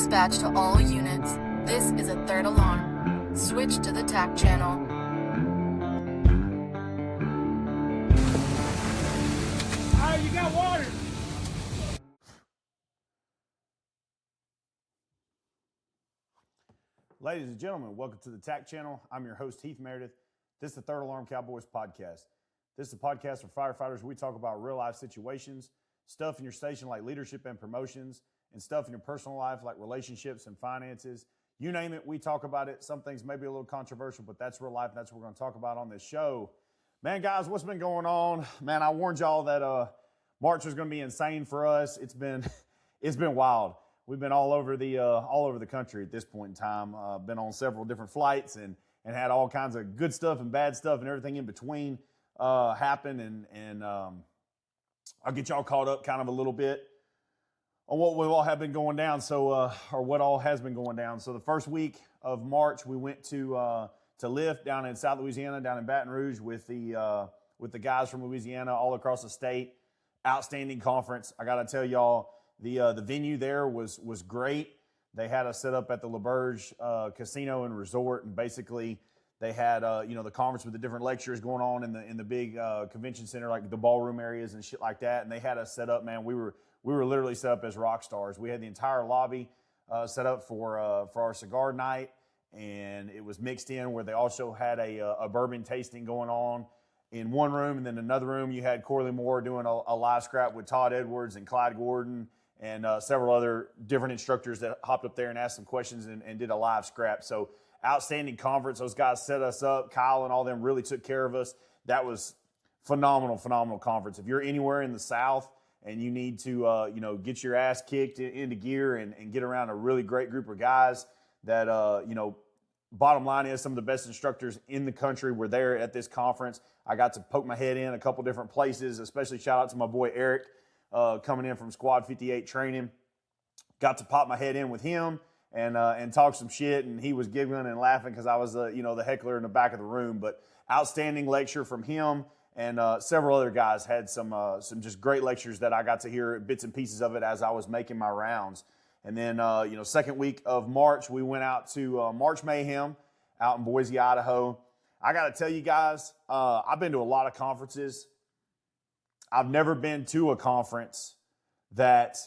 Dispatch to all units. This is a third alarm. Switch to the TAC channel. You got water. Ladies and gentlemen, welcome to the TAC channel. I'm your host, Heath Meredith. This is the Third Alarm Cowboys podcast. This is a podcast for firefighters where we talk about real life situations, stuff in your station like leadership and promotions, and stuff in your personal life like relationships and finances. You name it, we talk about it. Some things may be a little controversial, but that's real life, and that's what we're going to talk about on this show. Man, guys, what's been going on? Man, I warned y'all that March was going to be insane for us. It's been wild. We've been all over the country at this point in time. Been on several different flights and had all kinds of good stuff and bad stuff and everything in between happen. And I'll get y'all caught up kind of a little bit on what we all have been going down. So or what all has been going down. So the first week of March, we went to Lift down in South Louisiana, down in Baton Rouge with the guys from Louisiana all across the state. Outstanding conference. I got to tell y'all, the venue there was great. They had us set up at the LaBerge Casino and Resort, and basically they had the conference with the different lectures going on in the big convention center, like the ballroom areas and shit like that. And they had us set up, man. We were literally set up as rock stars. We had the entire lobby set up for our cigar night, and it was mixed in where they also had a bourbon tasting going on in one room, and then another room you had Corley Moore doing a live scrap with Todd Edwards and Clyde Gordon and several other different instructors that hopped up there and asked some questions and did a live scrap. So outstanding conference. Those guys set us up. Kyle and all them really took care of us. That was phenomenal conference. If you're anywhere in the South and you need to get your ass kicked into gear and get around a really great group of guys that bottom line is some of the best instructors in the country were there at this conference. I got to poke my head in a couple different places, especially shout out to my boy Eric coming in from Squad 58 training. Got to pop my head in with him and talk some shit, and he was giggling and laughing because I was the heckler in the back of the room. But outstanding lecture from him, and several other guys had some just great lectures that I got to hear bits and pieces of it as I was making my rounds. And then, second week of March, we went out to March Mayhem out in Boise, Idaho. I got to tell you guys, I've been to a lot of conferences. I've never been to a conference that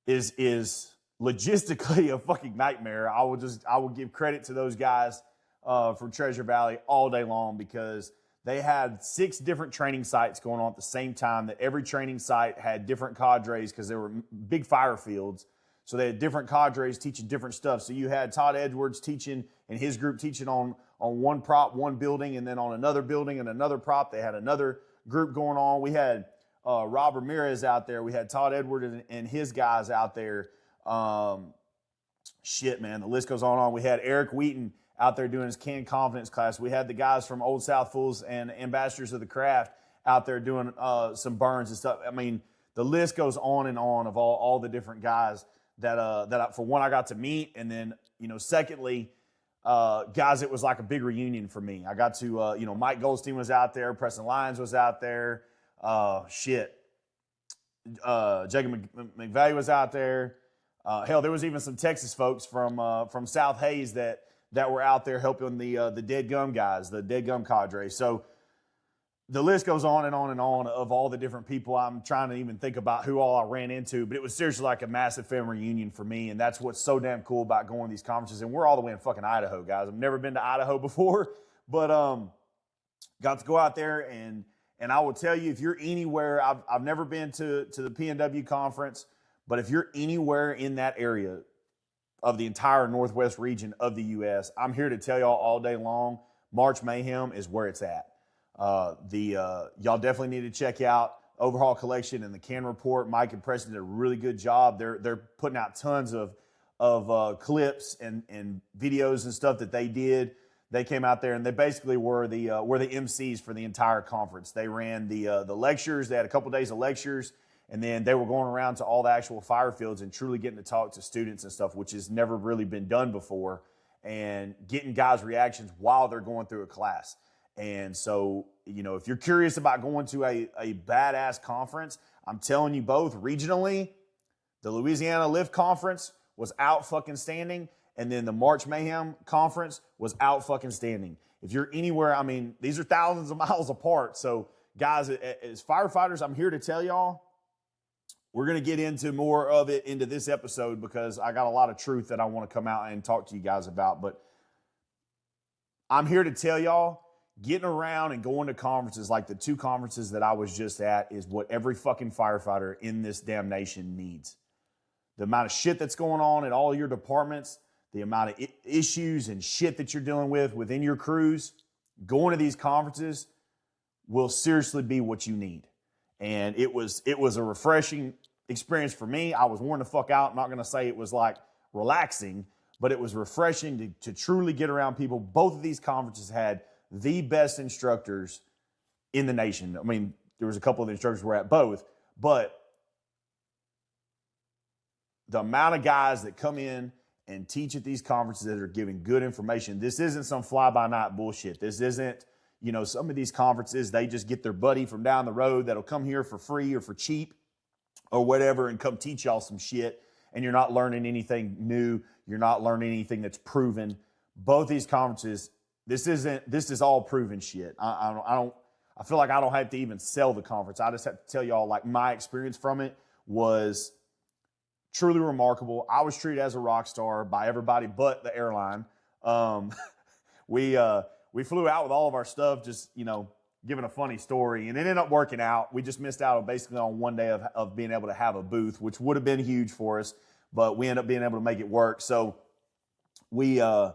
is logistically a fucking nightmare. I will give credit to those guys from Treasure Valley all day long, because they had 6 different training sites going on at the same time, that every training site had different cadres because there were big fire fields. So they had different cadres teaching different stuff. So you had Todd Edwards teaching and his group teaching on one prop, one building, and then on another building and another prop. They had another group going on. We had Rob Ramirez out there. We had Todd Edwards and his guys out there. Shit, man, the list goes on. We had Eric Wheaton out there doing his canned confidence class. We had the guys from Old South Fools and Ambassadors of the Craft out there doing some burns and stuff. I mean, the list goes on and on of all the different guys that for one I got to meet, and then secondly, guys, it was like a big reunion for me. I got to Mike Goldstein was out there, Preston Lyons was out there, Jacob McVeigh was out there. Hell, there was even some Texas folks from South Hayes that were out there helping the Dead Gum guys, the Dead Gum cadre. So the list goes on and on and on of all the different people. I'm trying to even think about who all I ran into, but it was seriously like a massive family reunion for me, and that's what's so damn cool about going to these conferences. And we're all the way in fucking Idaho, guys. I've never been to Idaho before, but got to go out there, and I will tell you, if you're anywhere, I've never been to the PNW conference, but if you're anywhere in that area of the entire Northwest region of the U.S., I'm here to tell y'all all day long, March Mayhem is where it's at. Y'all definitely need to check out Overhaul Collection and the Can Report. Mike and Preston did a really good job. They're putting out tons of clips and videos and stuff that they did. They came out there and they basically were the MCs for the entire conference. They ran the lectures. They had a couple days of lectures, and then they were going around to all the actual fire fields and truly getting to talk to students and stuff, which has never really been done before, and getting guys' reactions while they're going through a class. And so, if you're curious about going to a badass conference, I'm telling you both, regionally, The Louisiana Lift Conference was out fucking standing, and then the March Mayhem Conference was out fucking standing. If you're anywhere, I mean, these are thousands of miles apart. So, guys, as firefighters, I'm here to tell y'all, we're going to get into more of it into this episode because I got a lot of truth that I want to come out and talk to you guys about. But I'm here to tell y'all, getting around and going to conferences like the 2 conferences that I was just at is what every fucking firefighter in this damn nation needs. The amount of shit that's going on in all your departments, the amount of issues and shit that you're dealing with within your crews, going to these conferences will seriously be what you need. And it was a refreshing experience for me. I was worn the fuck out. I'm not going to say it was like relaxing, but it was refreshing to truly get around people. Both of these conferences had the best instructors in the nation. I mean, there was a couple of the instructors were at both, but the amount of guys that come in and teach at these conferences that are giving good information. This isn't some fly-by-night bullshit. This isn't, some of these conferences, they just get their buddy from down the road that'll come here for free or for cheap or whatever and come teach y'all some shit, and you're not learning anything new. You're not learning anything that's proven. Both these conferences, this is all proven shit. I feel like I don't have to even sell the conference. I just have to tell y'all, like, my experience from it was truly remarkable. I was treated as a rock star by everybody but the airline. We flew out with all of our stuff, just, giving a funny story, and it ended up working out. We just missed out basically on one day of being able to have a booth, which would have been huge for us, but we ended up being able to make it work. So the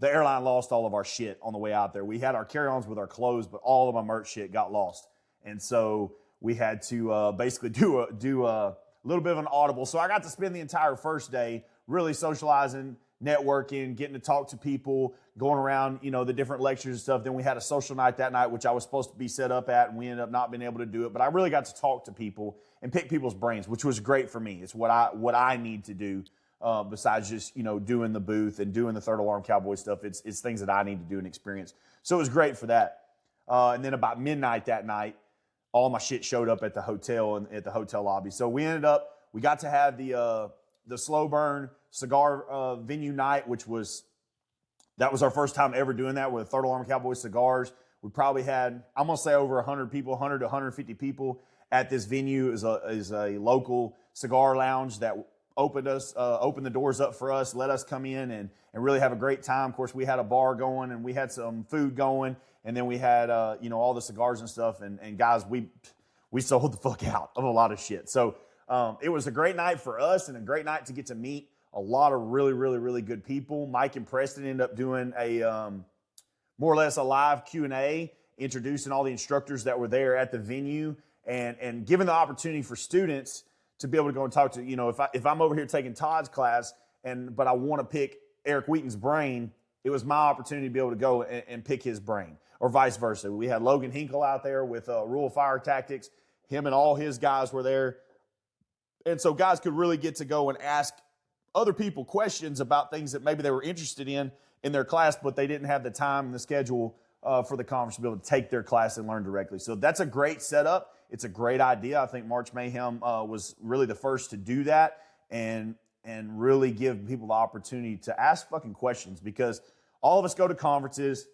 airline lost all of our shit on the way out there. We had our carry-ons with our clothes, but all of my merch shit got lost. And so we had to basically do a little bit of an audible. So I got to spend the entire first day really socializing, networking, getting to talk to people, going around, the different lectures and stuff. Then we had a social night that night, which I was supposed to be set up at, and we ended up not being able to do it. But I really got to talk to people and pick people's brains, which was great for me. It's what I need to do besides just, doing the booth and doing the Third Alarm Cowboy stuff. It's things that I need to do and experience. So it was great for that. And then about midnight that night, all my shit showed up at the hotel and at the hotel lobby. So we got to have the slow burn cigar venue night, that was our first time ever doing that with Third Alarm Cowboy cigars. We probably had, I'm going to say, over 100 people, 100 to 150 people at this venue. Is a local cigar lounge that opened the doors up for us, let us come in and really have a great time. Of course, we had a bar going and we had some food going, and then we had all the cigars and stuff. And guys, we sold the fuck out of a lot of shit. So it was a great night for us and a great night to get to meet a lot of really, really, really good people. Mike and Preston ended up doing a more or less a live Q&A, introducing all the instructors that were there at the venue and giving the opportunity for students to be able to go and talk to, if I'm over here taking Todd's class but I want to pick Eric Wheaton's brain, it was my opportunity to be able to go and pick his brain, or vice versa. We had Logan Hinkle out there with Rule of Fire Tactics. Him and all his guys were there. And so guys could really get to go and ask other people questions about things that maybe they were interested in their class, but they didn't have the time and the schedule for the conference to be able to take their class and learn directly. So that's a great setup. It's a great idea. I think March Mayhem was really the first to do that and really give people the opportunity to ask fucking questions, because all of us go to conferences.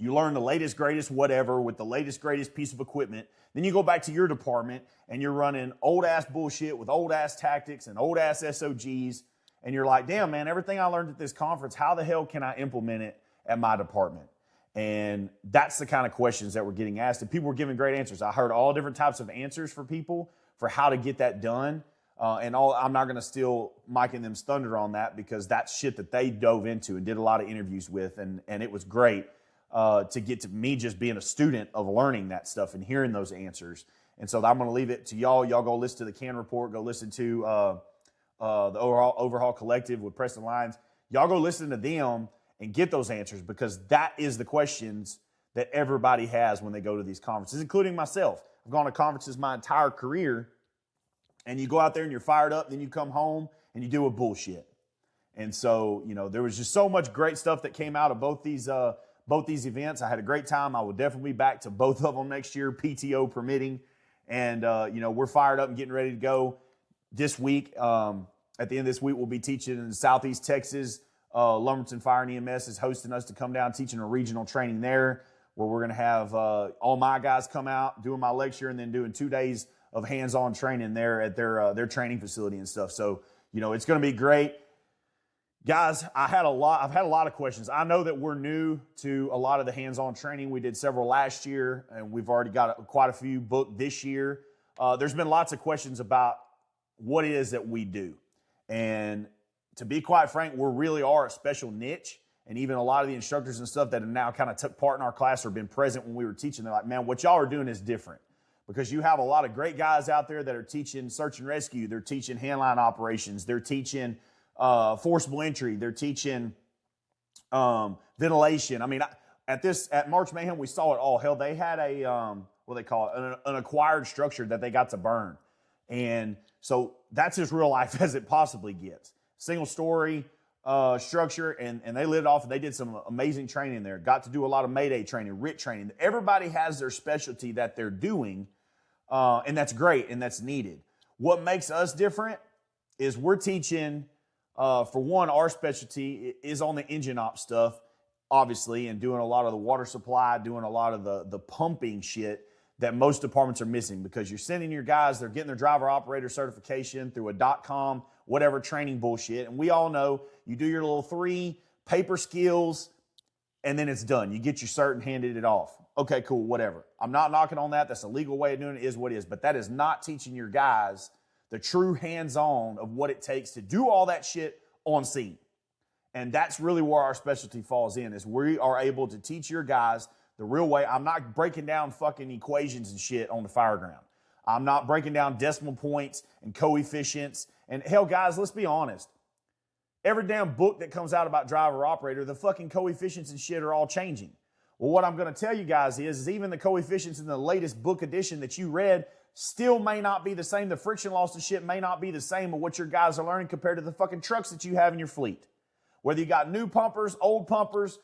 You learn the latest, greatest, whatever with the latest, greatest piece of equipment. Then you go back to your department and you're running old-ass bullshit with old-ass tactics and old-ass SOGs. And you're like, damn, man, everything I learned at this conference, how the hell can I implement it at my department? And that's the kind of questions that we're getting asked. And people were giving great answers. I heard all different types of answers for people for how to get that done. I'm not going to steal Mike and them's thunder on that, because that's shit that they dove into and did a lot of interviews with. And it was great. To get to me just being a student of learning that stuff and hearing those answers. And so I'm going to leave it to y'all. Y'all go listen to the Can Report. Go listen to the Overhaul Collective with Preston Lyons. Y'all go listen to them and get those answers, because that is the questions that everybody has when they go to these conferences, including myself. I've gone to conferences my entire career, and you go out there and you're fired up, and then you come home and you do a bullshit. And so, there was just so much great stuff that came out of both these events. I had a great time. I will definitely be back to both of them next year, PTO permitting. And, we're fired up and getting ready to go. this week, at the end of this week, we'll be teaching in Southeast Texas. Lumberton Fire and EMS is hosting us to come down, teaching a regional training there, where we're going to have all my guys come out, doing my lecture, and then doing 2 days of hands-on training there at their training facility and stuff. So, it's going to be great. Guys, I've had a lot of questions. I know that we're new to a lot of the hands-on training. We did several last year, and we've already got quite a few booked this year. There's been lots of questions about what it is that we do. And to be quite frank, we really are a special niche. And even a lot of the instructors and stuff that have now kind of took part in our class or been present when we were teaching, they're like, man, what y'all are doing is different. Because you have a lot of great guys out there that are teaching search and rescue. They're teaching handline operations. They're teaching forcible entry. They're teaching ventilation. I mean, at March Mayhem, we saw it all. Hell, they had what they call it, an acquired structure that they got to burn. And so that's as real life as it possibly gets. Single story structure, and they lit it off, and they did some amazing training there. Got to do a lot of Mayday training, RIT training. Everybody has their specialty that they're doing, and that's great, and that's needed. What makes us different is we're teaching, for one, our specialty is on the engine op stuff, obviously, and doing a lot of the water supply, doing a lot of the pumping shit that most departments are missing, because you're sending your guys, they're getting their driver operator certification through a .com, whatever training bullshit. And we all know you do your little 3 paper skills and then it's done. You get your cert and handed it off. Okay, cool, whatever. I'm not knocking on that. That's a legal way of doing it, is what it is. But that is not teaching your guys the true hands-on of what it takes to do all that shit on scene. And that's really where our specialty falls in, is we are able to teach your guys the real way. I'm not breaking down fucking equations and shit on the fire ground. I'm not breaking down decimal points and coefficients. And hell, guys, let's be honest. Every damn book that comes out about driver operator, the fucking coefficients and shit are all changing. Well, what I'm going to tell you guys is even the coefficients in the latest book edition that you read still may not be the same. The friction loss and shit may not be the same of what your guys are learning compared to the fucking trucks that you have in your fleet. Whether you got new pumpers, old pumpers,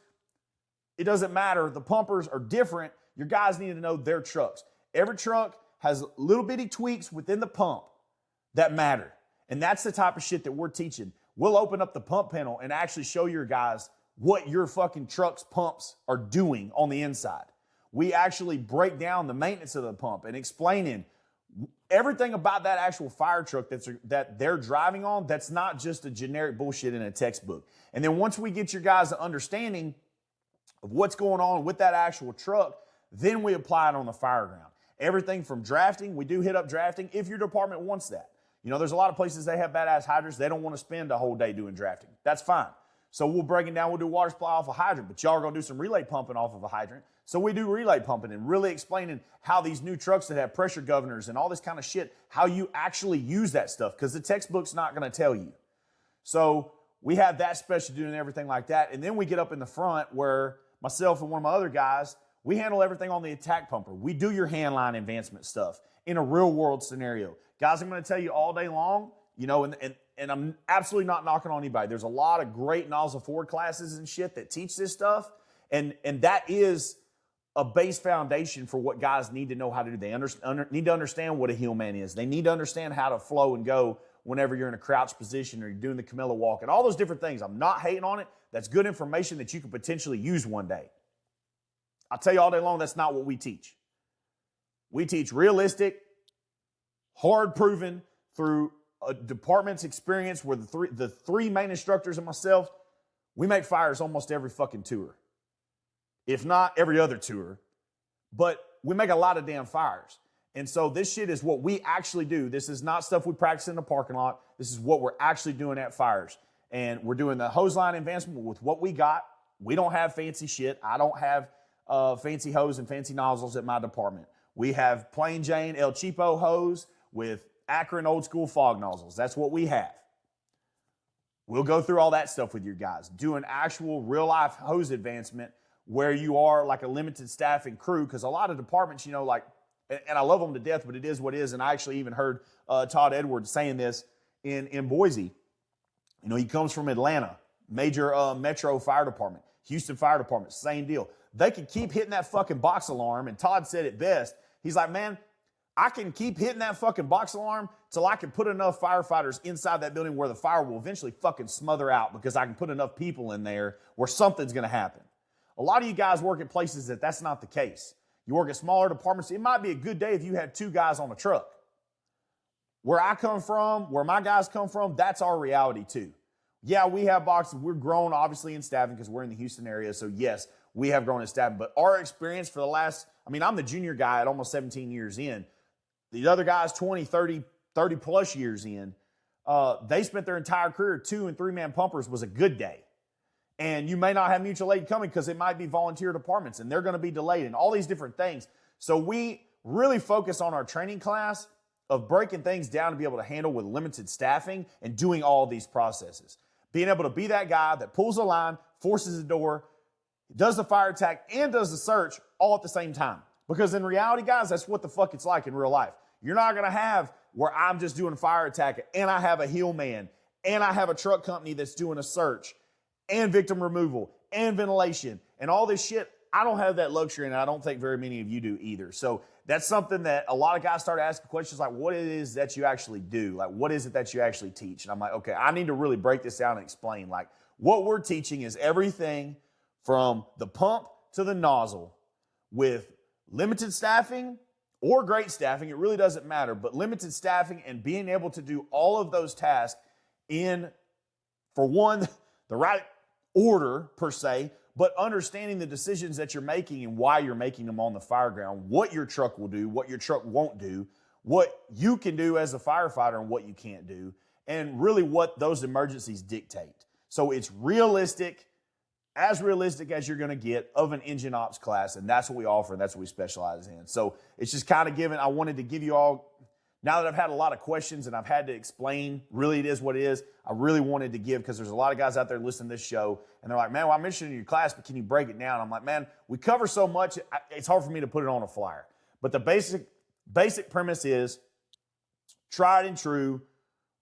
it doesn't matter. The pumpers are different. Your guys need to know their trucks. Every truck has little bitty tweaks within the pump that matter. And that's the type of shit that we're teaching. We'll open up the pump panel and actually show your guys what your fucking truck's pumps are doing on the inside. We actually break down the maintenance of the pump and explaining everything about that actual fire truck that they're driving on. That's not just a generic bullshit in a textbook. And then once we get your guys an understanding of what's going on with that actual truck, then we apply it on the fire ground. Everything from drafting, we do hit up drafting if your department wants that. There's a lot of places they have badass hydrants. They don't want to spend a whole day doing drafting. That's fine. So we'll break it down. We'll do water supply off a hydrant, but y'all are going to do some relay pumping off of a hydrant. So we do relay pumping and really explaining how these new trucks that have pressure governors and all this kind of shit, how you actually use that stuff, because the textbook's not going to tell you. So we have that specialty and everything like that. And then we get up in the front where myself and one of my other guys, we handle everything on the attack pumper. We do your handline advancement stuff in a real world scenario. Guys, I'm going to tell you all day long, and I'm absolutely not knocking on anybody. There's a lot of great nozzle forward classes and shit that teach this stuff. And that is a base foundation for what guys need to know how to do. They need to understand what a heel man is. They need to understand how to flow and go whenever you're in a crouch position or you're doing the Camilla walk and all those different things. I'm not hating on it. That's good information that you could potentially use one day. I'll tell you all day long, that's not what we teach. We teach realistic, hard proven through a department's experience where the three main instructors and myself, we make fires almost every fucking tour. If not every other tour, but we make a lot of damn fires. And so this shit is what we actually do. This is not stuff we practice in the parking lot. This is what we're actually doing at fires. And we're doing the hose line advancement with what we got. We don't have fancy shit. I don't have fancy hose and fancy nozzles at my department. We have plain Jane El Cheapo hose with Akron old school fog nozzles. That's what we have. We'll go through all that stuff with your guys. Do an actual real life hose advancement where you are like a limited staff and crew, because a lot of departments, and I love them to death, but it is what it is. And I actually even heard Todd Edwards saying this in Boise. He comes from Atlanta, major metro fire department, Houston fire department, same deal. They could keep hitting that fucking box alarm, and Todd said it best. He's like, man, I can keep hitting that fucking box alarm till I can put enough firefighters inside that building where the fire will eventually fucking smother out because I can put enough people in there where something's going to happen. A lot of you guys work at places that's not the case. You work at smaller departments. It might be a good day if you had 2 guys on a truck. Where I come from, where my guys come from, that's our reality too. Yeah, we have boxes. We're grown, obviously, in staffing because we're in the Houston area. So, yes, we have grown in staffing. But our experience for the last, I'm the junior guy at almost 17 years in. The other guys, 20, 30 plus years in, they spent their entire career 2- and 3-man pumpers was a good day. And you may not have mutual aid coming because it might be volunteer departments and they're going to be delayed and all these different things. So we really focus on our training class of breaking things down to be able to handle with limited staffing and doing all these processes. Being able to be that guy that pulls the line, forces the door, does the fire attack, and does the search all at the same time. Because in reality, guys, that's what the fuck it's like in real life. You're not going to have where I'm just doing a fire attack and I have a hill man and I have a truck company that's doing a search and victim removal and ventilation and all this shit. I don't have that luxury, and I don't think very many of you do either. So that's something that a lot of guys start asking questions like, what it is that you actually do? Like, what is it that you actually teach? And I'm like, okay, I need to really break this down and explain. Like, what we're teaching is everything from the pump to the nozzle with limited staffing or great staffing. It really doesn't matter, but limited staffing and being able to do all of those tasks in, for one, the right order per se, but understanding the decisions that you're making and why you're making them on the fire ground, what your truck will do, what your truck won't do, what you can do as a firefighter and what you can't do, and really what those emergencies dictate. So it's realistic as you're going to get of an engine ops class, and that's what we offer, and that's what we specialize in. So it's just kind of I wanted to give you all, now that I've had a lot of questions and I've had to explain, really it is what it is, I really wanted to give, because there's a lot of guys out there listening to this show, and they're like, man, well, I'm interested in your class, but can you break it down? I'm like, man, we cover so much, it's hard for me to put it on a flyer. But the basic premise is tried and true,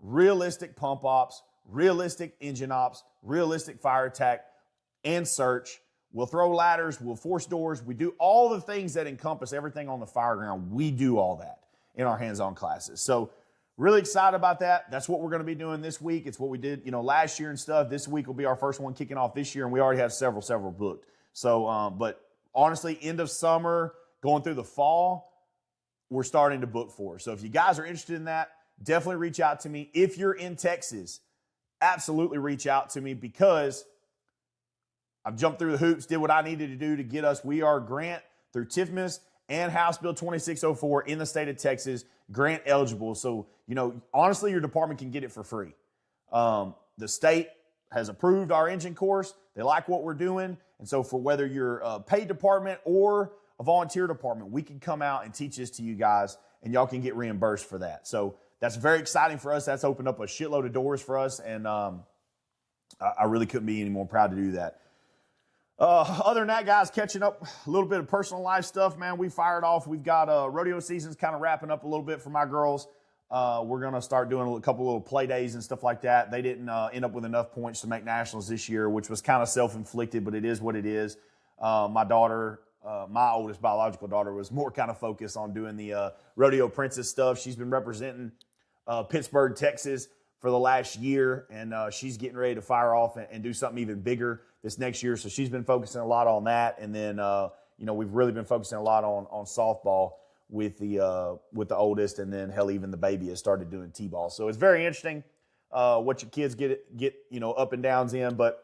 realistic pump ops, realistic engine ops, realistic fire attack, and search. We'll throw ladders, we'll force doors, we do all the things that encompass everything on the fire ground. We do all that in our hands-on classes. So really excited about that. That's what we're going to be doing this week. It's what we did, last year and stuff. This week will be our first one kicking off this year, and we already have several booked. So, but honestly, end of summer, going through the fall, we're starting to book for. So if you guys are interested in that, definitely reach out to me. If you're in Texas, absolutely reach out to me, because I've jumped through the hoops, did what I needed to do to get us. We are grant through TIFMAS and House Bill 2604 in the state of Texas, grant eligible. So, honestly, your department can get it for free. The state has approved our engine course. They like what we're doing. And so for whether you're a paid department or a volunteer department, we can come out and teach this to you guys, and y'all can get reimbursed for that. So that's very exciting for us. That's opened up a shitload of doors for us. And I really couldn't be any more proud to do that. Other than that, guys, catching up a little bit of personal life stuff, man. We fired off. We've got rodeo season's kind of wrapping up a little bit for my girls. We're going to start doing a couple little play days and stuff like that. They didn't end up with enough points to make nationals this year, which was kind of self-inflicted, but it is what it is. My daughter, my oldest biological daughter, was more kind of focused on doing the rodeo princess stuff. She's been representing Pittsburgh, Texas for the last year, and she's getting ready to fire off and do something even bigger this next year. So she's been focusing a lot on that. And then, we've really been focusing a lot on softball with the oldest, and then hell, even the baby has started doing t-ball. So it's very interesting what your kids get up and downs in. But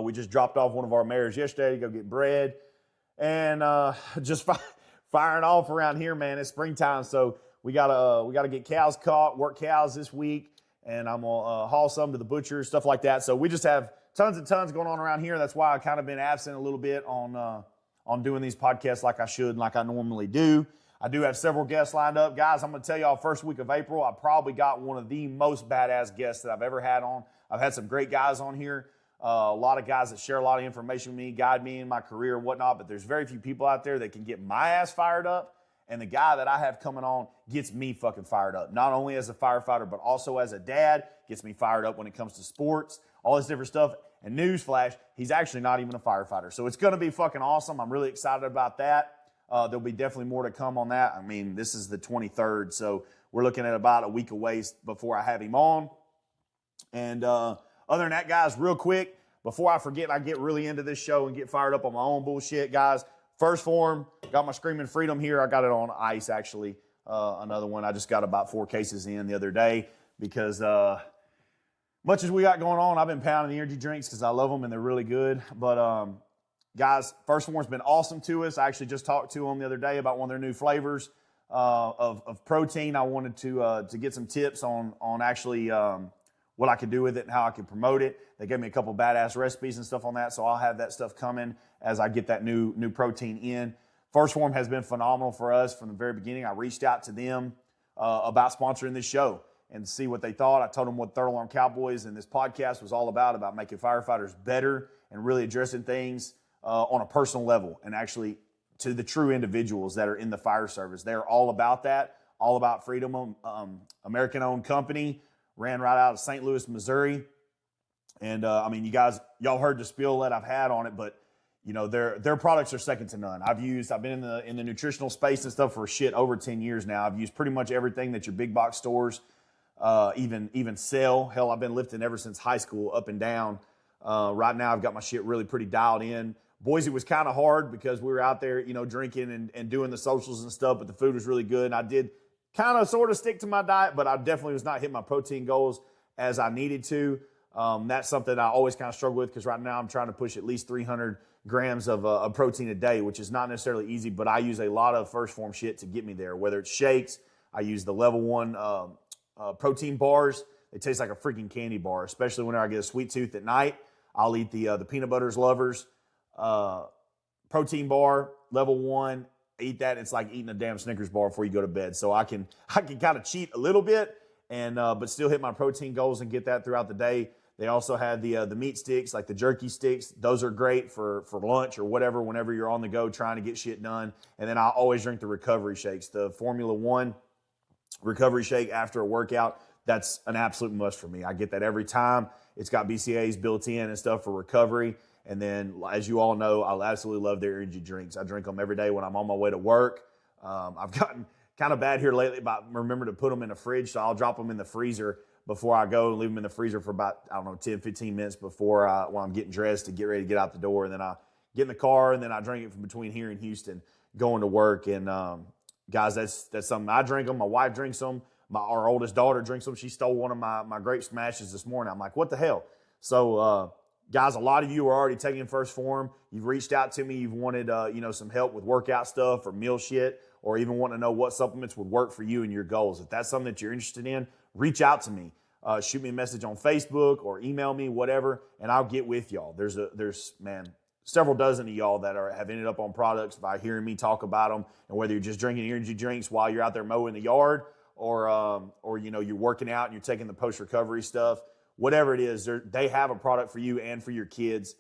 we just dropped off one of our mares yesterday to go get bred, and just firing off around here, man. It's springtime, so we gotta get cows caught, work cows this week, and I'm gonna haul some to the butcher, stuff like that. So we just have tons and tons going on around here. That's why I've kind of been absent a little bit on doing these podcasts like I should and like I normally do. I do have several guests lined up. Guys, I'm going to tell y'all, first week of April, I probably got one of the most badass guests that I've ever had on. I've had some great guys on here, a lot of guys that share a lot of information with me, guide me in my career and whatnot, but there's very few people out there that can get my ass fired up. And the guy that I have coming on gets me fucking fired up. Not only as a firefighter, but also as a dad, gets me fired up when it comes to sports, all this different stuff. And newsflash, he's actually not even a firefighter. So it's going to be fucking awesome. I'm really excited about that. There'll be definitely more to come on that. I mean, this is the 23rd, so we're looking at about a week away before I have him on. And other than that, guys, real quick, before I forget, I get really into this show and get fired up on my own bullshit, guys. First Form, got my Screaming Freedom here. I got it on ice, actually. Another one. I just got about 4 cases in the other day because much as we got going on, I've been pounding energy drinks because I love them and they're really good. But guys, First Form's been awesome to us. I actually just talked to them the other day about one of their new flavors of protein. I wanted to get some tips on actually what I could do with it and how I could promote it. They gave me a couple badass recipes and stuff on that, so I'll have that stuff coming as I get that new protein in. First Form has been phenomenal for us from the very beginning. I reached out to them about sponsoring this show and see what they thought. I told them what Third Alarm Cowboys and this podcast was all about making firefighters better and really addressing things on a personal level and actually to the true individuals that are in the fire service. They're all about that, all about freedom. American-owned company, ran right out of St. Louis, Missouri. And, I mean, y'all heard the spiel that I've had on it, but, you know, their products are second to none. I've been in the nutritional space and stuff for over 10 years now. I've used pretty much everything that your big box stores even sell. Hell, I've been lifting ever since high school up and down. Right now, I've got my shit really pretty dialed in. Boise was kind of hard because we were out there, you know, drinking and doing the socials and stuff, but the food was really good. And I did kind of sort of stick to my diet, but I definitely was not hitting my protein goals as I needed to. That's something I always kind of struggle with because right now I'm trying to push at least 300 grams of protein a day, which is not necessarily easy, but I use a lot of First Form shit to get me there, whether it's shakes. I use the level 1 protein bars. They taste like a freaking candy bar, especially whenever I get a sweet tooth at night. I'll eat the peanut butters lovers protein bar, level 1. Eat that. It's like eating a damn Snickers bar before you go to bed. So I can kind of cheat a little bit and but still hit my protein goals and get that throughout the day. They also had the meat sticks, like the jerky sticks. Those are great for lunch or whatever, whenever you're on the go trying to get shit done. And then I always drink the recovery shakes, the Formula 1 recovery shake after a workout. That's an absolute must for me. I get that every time. It's got BCAAs built in and stuff for recovery. And then, as you all know, I absolutely love their energy drinks. I drink them every day when I'm on my way to work. I've gotten kind of bad here lately about remember to put them in the fridge, so I'll drop them in the freezer before I go and leave them in the freezer for about, 10, 15 minutes before while I'm getting dressed to get ready to get out the door. And then I get in the car, and then I drink it from between here and Houston going to work. And, guys, that's something. I drink them. My wife drinks them. Our oldest daughter drinks them. She stole one of my grape smashes this morning. I'm like, what the hell? So, guys, a lot of you are already taking First Form. You've reached out to me. You've wanted, some help with workout stuff or meal shit, or even wanting to know what supplements would work for you and your goals. If that's something that you're interested in, reach out to me. Shoot me a message on Facebook or email me, whatever, and I'll get with y'all. There's several dozen of y'all that have ended up on products by hearing me talk about them. And whether you're just drinking energy drinks while you're out there mowing the yard, or you're working out and you're taking the post-recovery stuff, whatever it is, they have a product for you and for your kids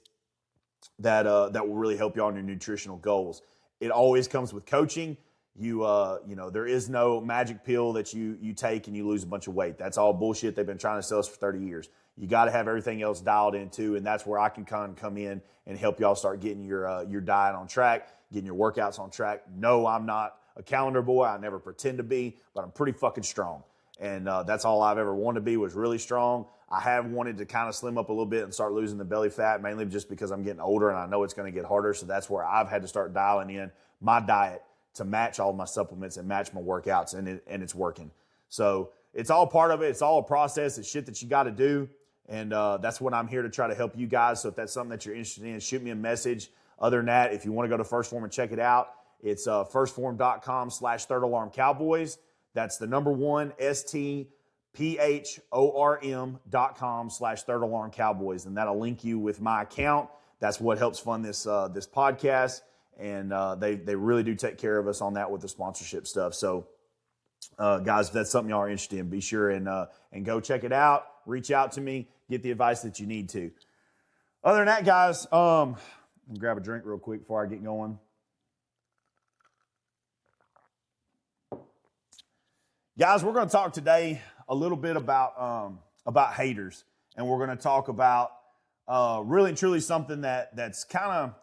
that will really help you on your nutritional goals. It always comes with coaching. There is no magic pill that you take and you lose a bunch of weight. That's all bullshit. They've been trying to sell us for 30 years. You got to have everything else dialed in too, and that's where I can kind of come in and help y'all start getting your diet on track, getting your workouts on track. No, I'm not a calendar boy. I never pretend to be, but I'm pretty fucking strong. And that's all I've ever wanted to be, was really strong. I have wanted to kind of slim up a little bit and start losing the belly fat, mainly just because I'm getting older and I know it's going to get harder. So that's where I've had to start dialing in my diet to match all my supplements and match my workouts, and it's working. So it's all part of it. It's all a process. It's shit that you got to do. And that's what I'm here to try to help you guys. So if that's something that you're interested in, shoot me a message. Other than that, if you want to go to First Form and check it out, it's firstform.com/ThirdAlarmCowboys. That's the number 1, STPHORM.com/ThirdAlarmCowboys. And that'll link you with my account. That's what helps fund this podcast. And they really do take care of us on that with the sponsorship stuff. So, guys, if that's something y'all are interested in, be sure and go check it out. Reach out to me. Get the advice that you need to. Other than that, guys, I'm gonna grab a drink real quick before I get going. Guys, we're going to talk today a little bit about haters, and we're going to talk about really and truly something that's kind of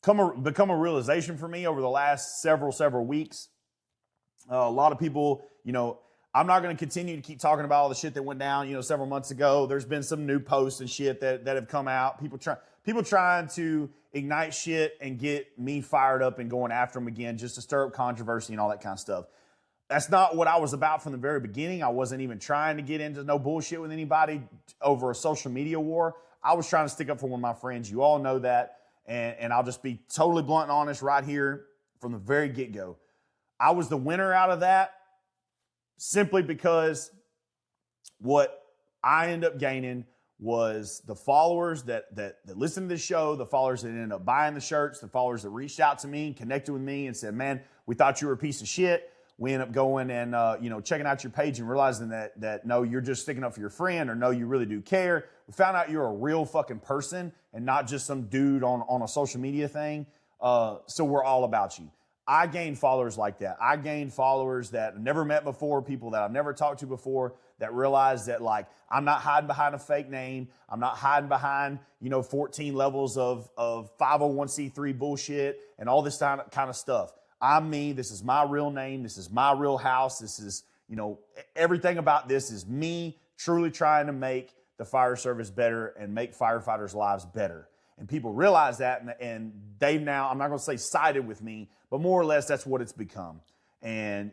become a realization for me over the last several weeks. A lot of people, I'm not going to continue to keep talking about all the shit that went down, several months ago. There's been some new posts and shit that have come out. People trying to ignite shit and get me fired up and going after them again just to stir up controversy and all that kind of stuff. That's not what I was about from the very beginning. I wasn't even trying to get into no bullshit with anybody over a social media war. I was trying to stick up for one of my friends. You all know that. And I'll just be totally blunt and honest right here from the very get-go. I was the winner out of that simply because what I ended up gaining was the followers that listen to this show, the followers that ended up buying the shirts, the followers that reached out to me and connected with me and said, man, we thought you were a piece of shit. We end up going and, checking out your page and realizing that no, you're just sticking up for your friend, or no, you really do care. We found out you're a real fucking person and not just some dude on a social media thing. So we're all about you. I gained followers like that. I gained followers that I've never met before, people that I've never talked to before, that realize that, like, I'm not hiding behind a fake name. I'm not hiding behind, 14 levels of 501c3 bullshit and all this kind of stuff. I'm me. This is my real name. This is my real house. This is, everything about this is me truly trying to make the fire service better and make firefighters' lives better. And people realize that, and they've now, I'm not going to say sided with me, but more or less that's what it's become. And,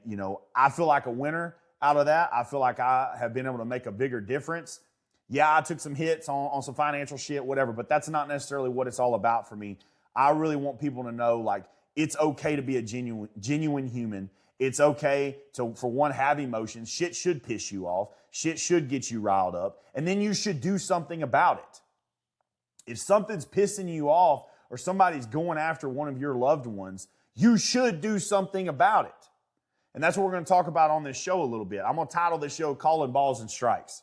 I feel like a winner out of that. I feel like I have been able to make a bigger difference. Yeah, I took some hits on some financial shit, whatever, but that's not necessarily what it's all about for me. I really want people to know, like, it's okay to be a genuine human. It's okay for one, have emotions. Shit should piss you off. Shit should get you riled up. And then you should do something about it. If something's pissing you off or somebody's going after one of your loved ones, you should do something about it. And that's what we're going to talk about on this show a little bit. I'm going to title this show Calling Balls and Strikes.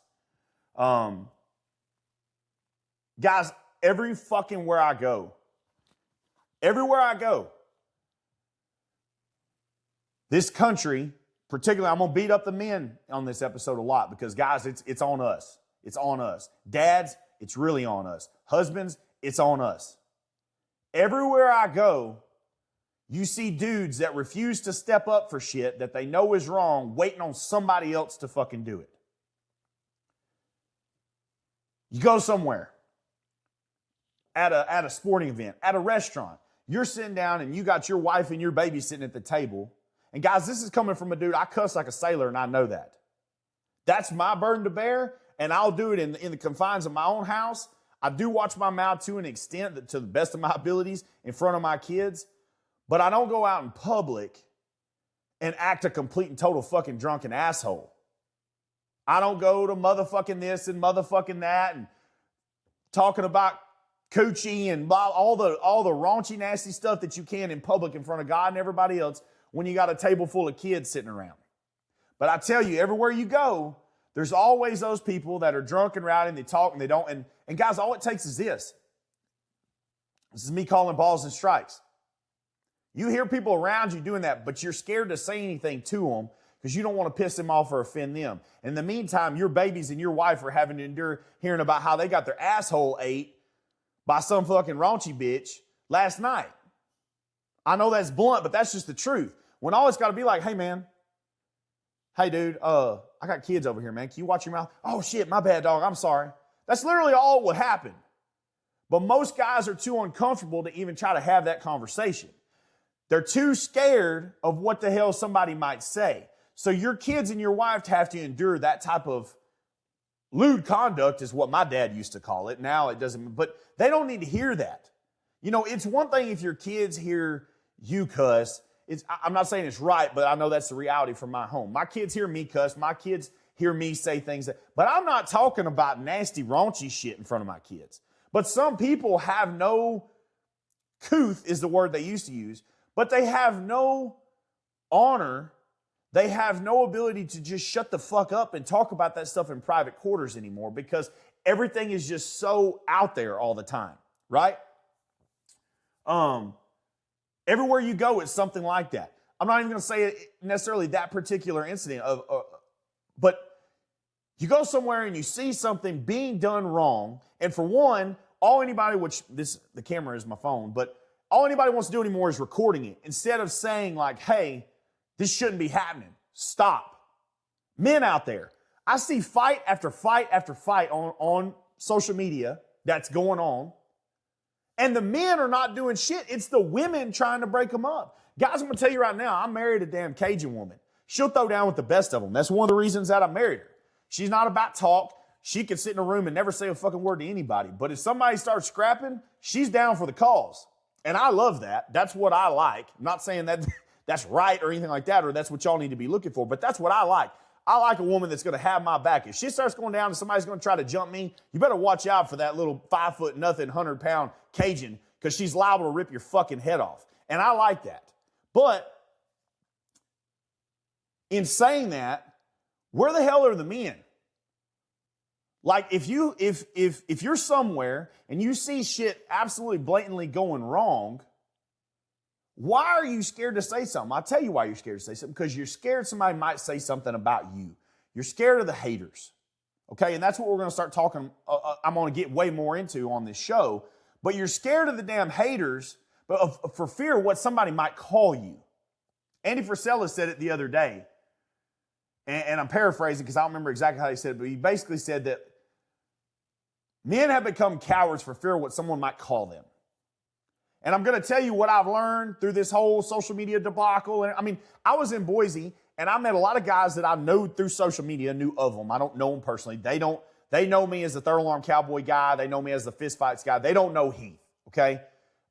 Guys, everywhere I go, this country, particularly, I'm going to beat up the men on this episode a lot because, guys, it's on us. It's on us. Dads, it's really on us. Husbands, it's on us. Everywhere I go, you see dudes that refuse to step up for shit that they know is wrong, waiting on somebody else to fucking do it. You go somewhere, at a sporting event, at a restaurant, you're sitting down and you got your wife and your baby sitting at the table. And guys, this is coming from a dude, I cuss like a sailor and I know that. That's my burden to bear, and I'll do it in the confines of my own house. I do watch my mouth to an extent, that to the best of my abilities, in front of my kids. But I don't go out in public and act a complete and total fucking drunken asshole. I don't go to motherfucking this and motherfucking that and talking about coochie and blah, all the raunchy, nasty stuff that you can in public in front of God and everybody else when you got a table full of kids sitting around. But I tell you, everywhere you go, there's always those people that are drunk and rowdy and they talk and they don't. And guys, all it takes is this. This is me calling balls and strikes. You hear people around you doing that, but you're scared to say anything to them because you don't want to piss them off or offend them. In the meantime, your babies and your wife are having to endure hearing about how they got their asshole ate by some fucking raunchy bitch last night. I know that's blunt, but that's just the truth. When all it's got to be like, hey, man, hey, dude, I got kids over here, man. Can you watch your mouth? Oh, shit, my bad, dog. I'm sorry. That's literally all what happened. But most guys are too uncomfortable to even try to have that conversation. They're too scared of what the hell somebody might say. So your kids and your wife have to endure that type of lewd conduct is what my dad used to call it. Now it doesn't, but they don't need to hear that. It's one thing if your kids hear you cuss. I'm not saying it's right, but I know that's the reality from my home. My kids hear me cuss. My kids hear me say things but I'm not talking about nasty, raunchy shit in front of my kids. But some people have no couth is the word they used to use, but they have no honor. They have no ability to just shut the fuck up and talk about that stuff in private quarters anymore because everything is just so out there all the time, right? Everywhere you go, it's something like that. I'm not even going to say necessarily that particular incident, but you go somewhere and you see something being done wrong, and for one, the camera is my phone, but all anybody wants to do anymore is recording it instead of saying like, hey, this shouldn't be happening. Stop. Men out there, I see fight after fight after fight on social media that's going on. And the men are not doing shit. It's the women trying to break them up. Guys, I'm going to tell you right now, I married a damn Cajun woman. She'll throw down with the best of them. That's one of the reasons that I married her. She's not about talk. She can sit in a room and never say a fucking word to anybody. But if somebody starts scrapping, she's down for the cause. And I love that. That's what I like. I'm not saying that that's right or anything like that, or that's what y'all need to be looking for, but that's what I like. I like a woman that's going to have my back. If she starts going down and somebody's going to try to jump me, you better watch out for that little 5'0" 100-pound Cajun, because she's liable to rip your fucking head off. And I like that. But in saying that, where the hell are the men? Like if you're somewhere and you see shit absolutely blatantly going wrong, why are you scared to say something? I'll tell you why you're scared to say something. Because you're scared somebody might say something about you. You're scared of the haters. Okay, and that's what we're going to start talking, I'm going to get way more into on this show. But you're scared of the damn haters for fear of what somebody might call you. Andy Frisella said it the other day. And I'm paraphrasing because I don't remember exactly how he said it, but he basically said that men have become cowards for fear of what someone might call them. And I'm going to tell you what I've learned through this whole social media debacle. And I mean, I was in Boise and I met a lot of guys that I know through social media, knew of them. I don't know them personally. They know me as the Third Alarm Cowboy guy. They know me as the Fist Fights guy. They don't know Heath, okay?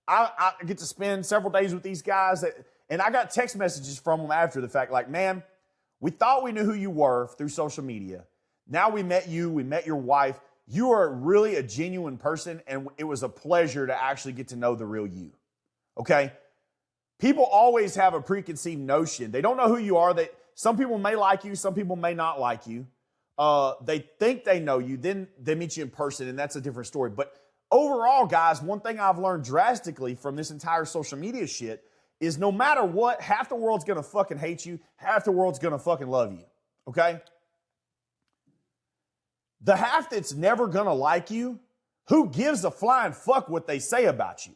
I get to spend several days with these guys and I got text messages from them after the fact like, man, we thought we knew who you were through social media. Now we met you, we met your wife. You are really a genuine person, and it was a pleasure to actually get to know the real you, okay? People always have a preconceived notion. They don't know who you are. Some people may like you. Some people may not like you. They think they know you. Then they meet you in person, and that's a different story. But overall, guys, one thing I've learned drastically from this entire social media shit is no matter what, half the world's going to fucking hate you. Half the world's going to fucking love you, okay? The half that's never going to like you, who gives a flying fuck what they say about you?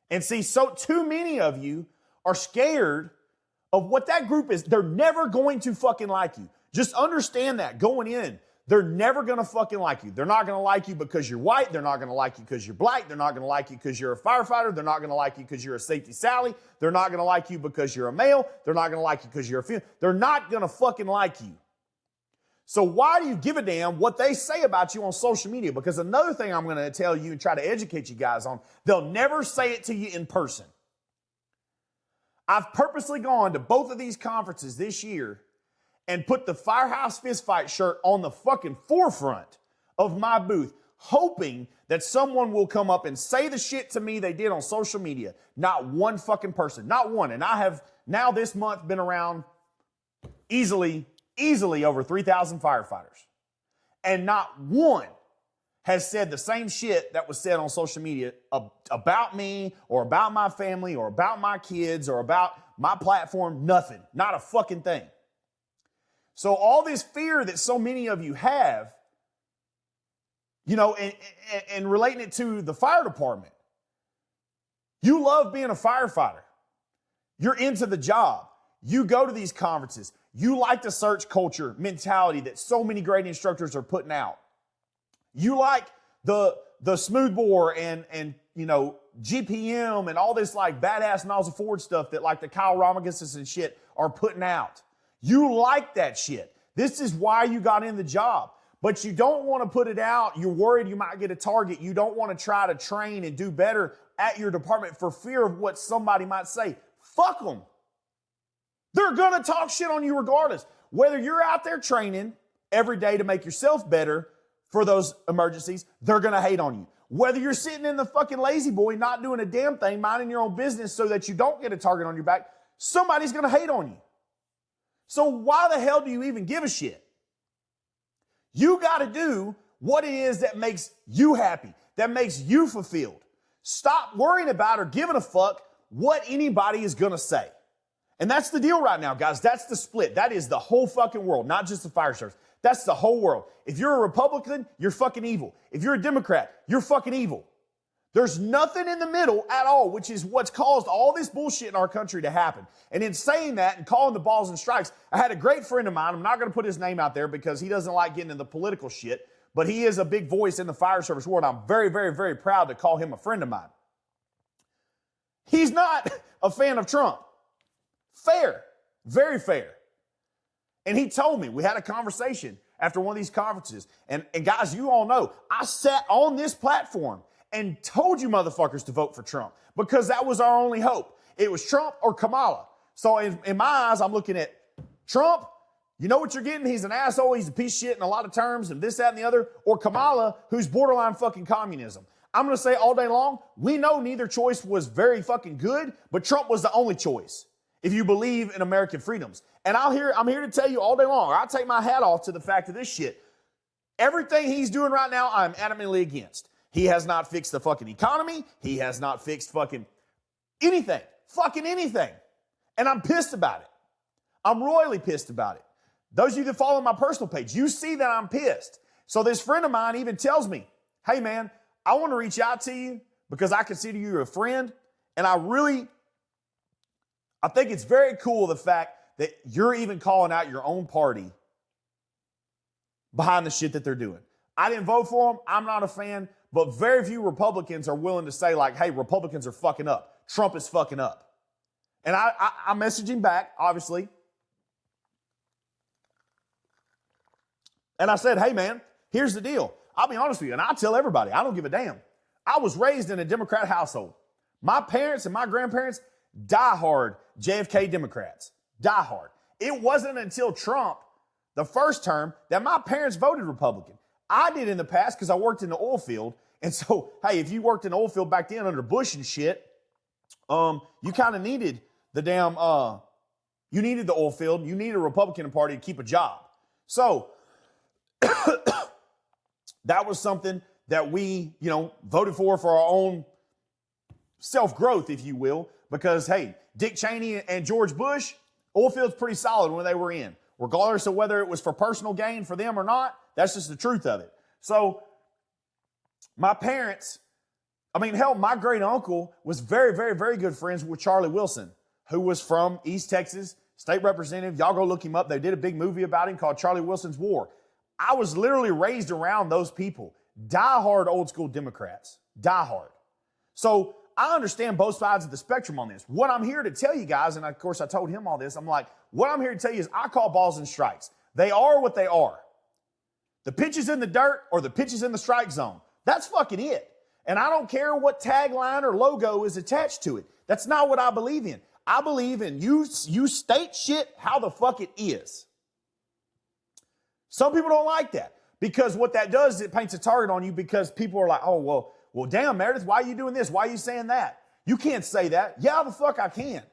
And see, so too many of you are scared of what that group is. They're never going to fucking like you. Just understand that going in. They're never going to fucking like you. They're not going to like you because you're white. They're not going to like you because you're black. They're not going to like you because you're a firefighter. They're not going to like you because you're a safety Sally. They're not going to like you because you're a male. They're not going to like you because you're a female. They're not going to fucking like you. So why do you give a damn what they say about you on social media? Because another thing I'm going to tell you and try to educate you guys on, they'll never say it to you in person. I've purposely gone to both of these conferences this year and put the Firehouse Fist Fight shirt on the fucking forefront of my booth, hoping that someone will come up and say the shit to me they did on social media. Not one fucking person, not one. And I have now this month been around easily over 3,000 firefighters. And not one has said the same shit that was said on social media about me or about my family or about my kids or about my platform. Nothing. Not a fucking thing. So all this fear that so many of you have, you know, and relating it to the fire department. You love being a firefighter. You're into the job. You go to these conferences. You like the search culture mentality that so many great instructors are putting out. You like the smoothbore and you know, GPM and all this like badass nozzle forward stuff that like the Kyle Romaguses and shit are putting out. You like that shit. This is why you got in the job. But you don't want to put it out. You're worried you might get a target. You don't want to try to train and do better at your department for fear of what somebody might say. Fuck them. They're going to talk shit on you regardless. Whether you're out there training every day to make yourself better for those emergencies, they're going to hate on you. Whether you're sitting in the fucking lazy boy, not doing a damn thing, minding your own business so that you don't get a target on your back, somebody's going to hate on you. So why the hell do you even give a shit? You got to do what it is that makes you happy, that makes you fulfilled. Stop worrying about or giving a fuck what anybody is going to say. And that's the deal right now, guys. That's the split. That is the whole fucking world, not just the fire service. That's the whole world. If you're a Republican, you're fucking evil. If you're a Democrat, you're fucking evil. There's nothing in the middle at all, which is what's caused all this bullshit in our country to happen. And in saying that and calling the balls and strikes, I had a great friend of mine. I'm not going to put his name out there because he doesn't like getting into political shit, but he is a big voice in the fire service world. I'm very, very, very proud to call him a friend of mine. He's not a fan of Trump. Fair. Very fair. And he told me, we had a conversation after one of these conferences. And guys, you all know, I sat on this platform and told you motherfuckers to vote for Trump because that was our only hope. It was Trump or Kamala. So in my eyes, I'm looking at Trump. You know what you're getting? He's an asshole. He's a piece of shit in a lot of terms and this, that, and the other. Or Kamala, who's borderline fucking communism. I'm going to say all day long, we know neither choice was very fucking good, but Trump was the only choice if you believe in American freedoms. And I'm here to tell you all day long, I'll take my hat off to the fact of this shit. Everything he's doing right now, I'm adamantly against. He has not fixed the fucking economy. He has not fixed fucking anything. Fucking anything. And I'm pissed about it. I'm royally pissed about it. Those of you that follow my personal page, you see that I'm pissed. So this friend of mine even tells me, hey man, I want to reach out to you because I consider you a friend. And I think it's very cool the fact that you're even calling out your own party behind the shit that they're doing. I didn't vote for them. I'm not a fan. But very few Republicans are willing to say like, hey, Republicans are fucking up. Trump is fucking up. And I messaged him back, obviously. And I said, hey, man, here's the deal. I'll be honest with you, and I tell everybody, I don't give a damn. I was raised in a Democrat household. My parents and my grandparents, diehard JFK Democrats. Diehard. It wasn't until Trump, the first term, that my parents voted Republican. I did in the past because I worked in the oil field. And so, hey, if you worked in the oil field back then under Bush and shit, you kind of needed the damn, you needed the oil field. You needed a Republican Party to keep a job. So that was something that we, voted for our own self-growth, if you will, because, hey, Dick Cheney and George Bush, oil field's pretty solid when they were in, regardless of whether it was for personal gain for them or not. That's just the truth of it. So my parents, my great uncle was very, very, very good friends with Charlie Wilson, who was from East Texas, state representative. Y'all go look him up. They did a big movie about him called Charlie Wilson's War. I was literally raised around those people. Diehard old school Democrats. Diehard. So I understand both sides of the spectrum on this. What I'm here to tell you guys, and of course I told him all this, I'm like, what I'm here to tell you is I call balls and strikes. They are what they are. The pitch is in the dirt or the pitch is in the strike zone. That's fucking it. And I don't care what tagline or logo is attached to it. That's not what I believe in. I believe in you state shit how the fuck it is. Some people don't like that because what that does is it paints a target on you because people are like, oh, well, damn, Meredith, why are you doing this? Why are you saying that? You can't say that. Yeah, the fuck I can.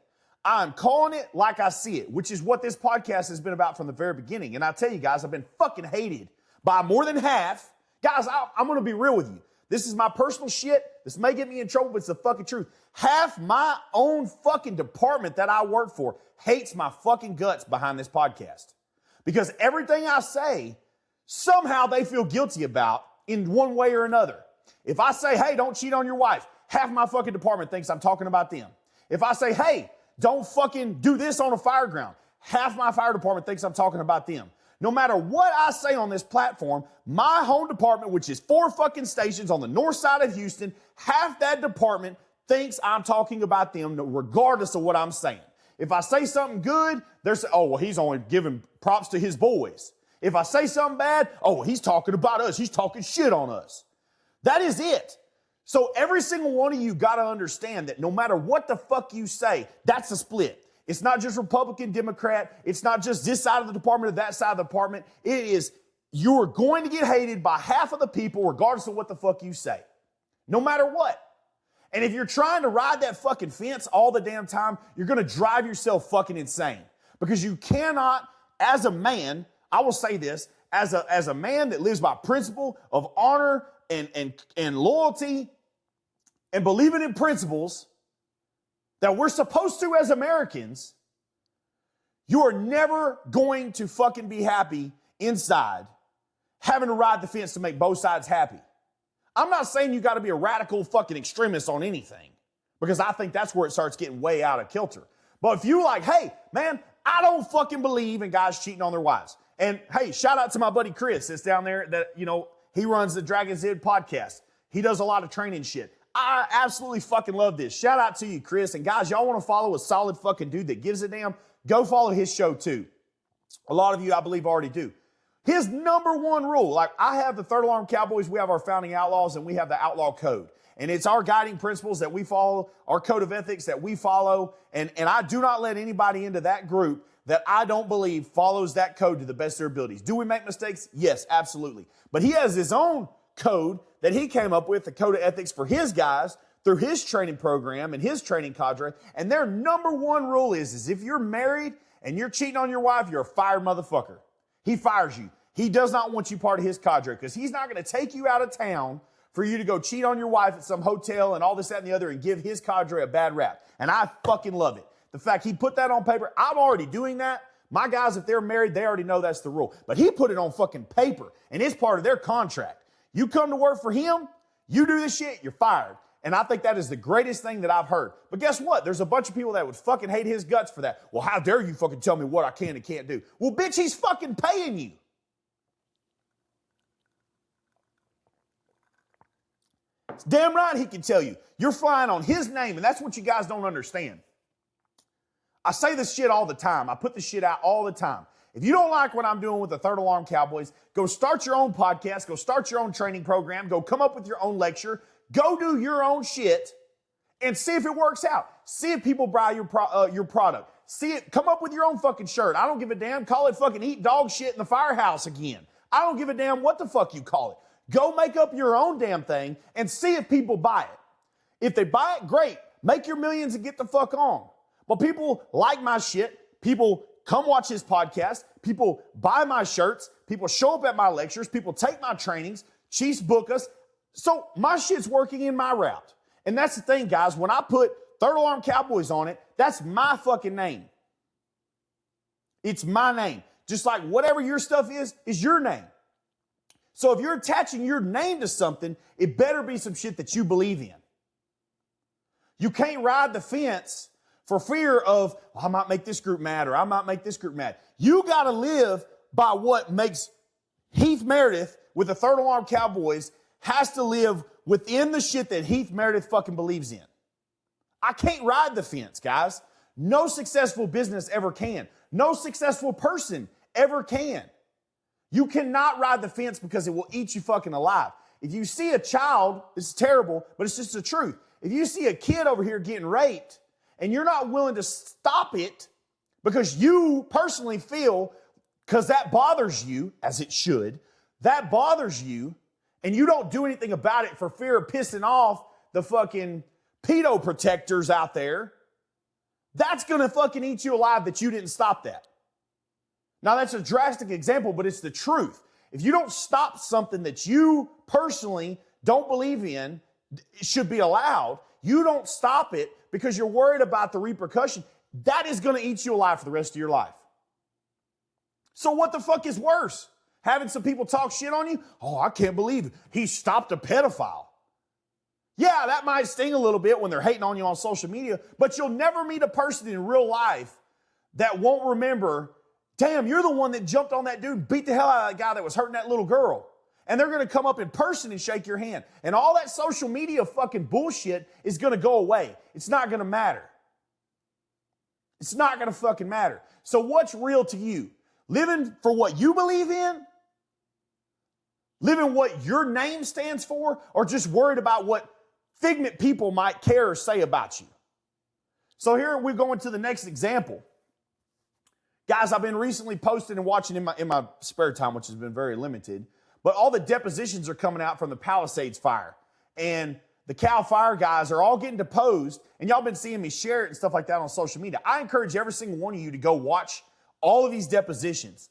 I'm calling it like I see it, which is what this podcast has been about from the very beginning. And I tell you guys, I've been fucking hated by more than half. Guys, I'm going to be real with you. This is my personal shit. This may get me in trouble, but it's the fucking truth. Half my own fucking department that I work for hates my fucking guts behind this podcast. Because everything I say, somehow they feel guilty about in one way or another. If I say, hey, don't cheat on your wife, half my fucking department thinks I'm talking about them. If I say, hey, don't fucking do this on a fire ground, half my fire department thinks I'm talking about them. No matter what I say on this platform, my home department, which is 4 fucking stations on the north side of Houston, half that department thinks I'm talking about them regardless of what I'm saying. If I say something good, they're saying, oh, well, he's only giving props to his boys. If I say something bad, oh, well, he's talking about us. He's talking shit on us. That is it. So every single one of you got to understand that no matter what the fuck you say, that's a split. It's not just Republican, Democrat. It's not just this side of the department or that side of the department. It is, you're going to get hated by half of the people regardless of what the fuck you say. No matter what. And if you're trying to ride that fucking fence all the damn time, you're going to drive yourself fucking insane. Because you cannot, as a man, I will say this, as a man that lives by principle of honor and loyalty and believing in principles that we're supposed to as Americans, you are never going to fucking be happy inside having to ride the fence to make both sides happy. I'm not saying you got to be a radical fucking extremist on anything, because I think that's where it starts getting way out of kilter. But if you like, hey, man, I don't fucking believe in guys cheating on their wives. And hey, shout out to my buddy Chris that's down there that, he runs the Dragon's Den podcast. He does a lot of training shit. I absolutely fucking love this. Shout out to you, Chris. And guys, y'all want to follow a solid fucking dude that gives a damn, go follow his show too. A lot of you, I believe, already do. His number one rule, like I have the Third Alarm Cowboys, we have our founding outlaws, and we have the outlaw code. And it's our guiding principles that we follow, our code of ethics that we follow. And I do not let anybody into that group that I don't believe follows that code to the best of their abilities. Do we make mistakes? Yes, absolutely. But he has his own code that he came up with, the code of ethics for his guys through his training program and his training cadre. And their number one rule is if you're married and you're cheating on your wife, you're a fired motherfucker. He fires you. He does not want you part of his cadre because he's not going to take you out of town for you to go cheat on your wife at some hotel and all this, that, and the other and give his cadre a bad rap. And I fucking love it. The fact he put that on paper, I'm already doing that. My guys, if they're married, they already know that's the rule. But he put it on fucking paper, and it's part of their contract. You come to work for him, you do this shit, you're fired. And I think that is the greatest thing that I've heard. But guess what? There's a bunch of people that would fucking hate his guts for that. Well, how dare you fucking tell me what I can and can't do? Well, bitch, he's fucking paying you. It's damn right he can tell you. You're flying on his name, and that's what you guys don't understand. I say this shit all the time. I put this shit out all the time. If you don't like what I'm doing with the Third Alarm Cowboys, go start your own podcast, go start your own training program, go come up with your own lecture, go do your own shit, and see if it works out. See if people buy your product. See it, come up with your own fucking shirt. I don't give a damn. Call it fucking eat dog shit in the firehouse again. I don't give a damn what the fuck you call it. Go make up your own damn thing and see if people buy it. If they buy it, great. Make your millions and get the fuck on. But people like my shit. People come watch his podcast. People buy my shirts. People show up at my lectures. People take my trainings. Chiefs book us. So my shit's working in my route. And that's the thing, guys. When I put Third Alarm Cowboys on it, that's my fucking name. It's my name. Just like whatever your stuff is your name. So if you're attaching your name to something, it better be some shit that you believe in. You can't ride the fence for fear of, I might make this group mad or I might make this group mad. You got to live by what makes Heath Meredith with the Third Alarm Cowboys has to live within the shit that Heath Meredith fucking believes in. I can't ride the fence, guys. No successful business ever can. No successful person ever can. You cannot ride the fence because it will eat you fucking alive. If you see a child, it's terrible, but it's just the truth. If you see a kid over here getting raped and you're not willing to stop it because you personally feel, because that bothers you, as it should, that bothers you, and you don't do anything about it for fear of pissing off the fucking pedo protectors out there, that's going to fucking eat you alive that you didn't stop that. Now, that's a drastic example, but it's the truth. If you don't stop something that you personally don't believe in, it should be allowed, you don't stop it because you're worried about the repercussion, that is going to eat you alive for the rest of your life. So what the fuck is worse? Having some people talk shit on you? Oh, I can't believe it. He stopped a pedophile. Yeah, that might sting a little bit when they're hating on you on social media, but you'll never meet a person in real life that won't remember, damn, you're the one that jumped on that dude and beat the hell out of that guy that was hurting that little girl. And they're going to come up in person and shake your hand. And all that social media fucking bullshit is going to go away. It's not going to matter. It's not going to fucking matter. So what's real to you? Living for what you believe in? Living what your name stands for? Or just worried about what figment people might care or say about you? So here we're going to the next example. Guys, I've been recently posting and watching in my spare time, which has been very limited, but all the depositions are coming out from the Palisades fire. And the Cal Fire guys are all getting deposed, and y'all been seeing me share it and stuff like that on social media. I encourage every single one of you to go watch all of these depositions.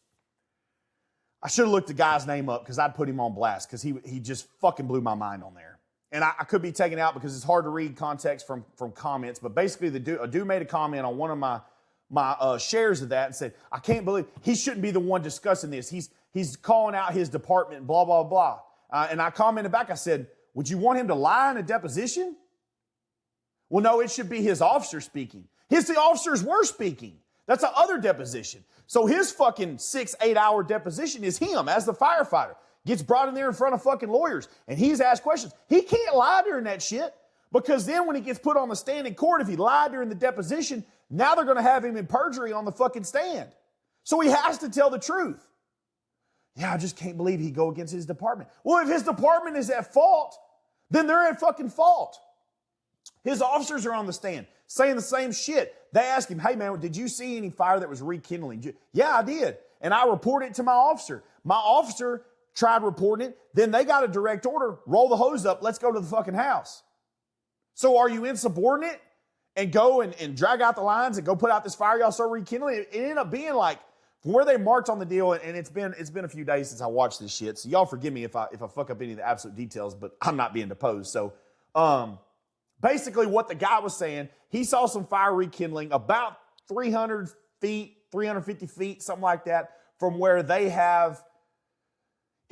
I should have looked the guy's name up because I'd put him on blast because he just fucking blew my mind on there. And I could be taken out because it's hard to read context from comments, but basically a dude made a comment on one of my shares of that and said, I can't believe he shouldn't be the one discussing this. He's calling out his department, blah, blah, blah. And I commented back, I said, would you want him to lie in a deposition? Well, no, it should be his officer speaking. The officers were speaking. That's the other deposition. So his fucking 6-8 hour deposition is him as the firefighter. Gets brought in there in front of fucking lawyers, and he's asked questions. He can't lie during that shit, because then when he gets put on the stand in court, if he lied during the deposition, now they're going to have him in perjury on the fucking stand. So he has to tell the truth. Yeah, I just can't believe he'd go against his department. Well, if his department is at fault, then they're at fucking fault. His officers are on the stand saying the same shit. They ask him, hey man, did you see any fire that was rekindling? Yeah, I did. And I reported it to my officer. My officer tried reporting it. Then they got a direct order, roll the hose up, let's go to the fucking house. So are you insubordinate and go and drag out the lines and go put out this fire y'all start rekindling? It ended up being like, from where they marked on the deal, and it's been a few days since I watched this shit, so y'all forgive me if I fuck up any of the absolute details, but I'm not being deposed. So basically what the guy was saying, he saw some fire rekindling about 300 feet, 350 feet, something like that, from where they have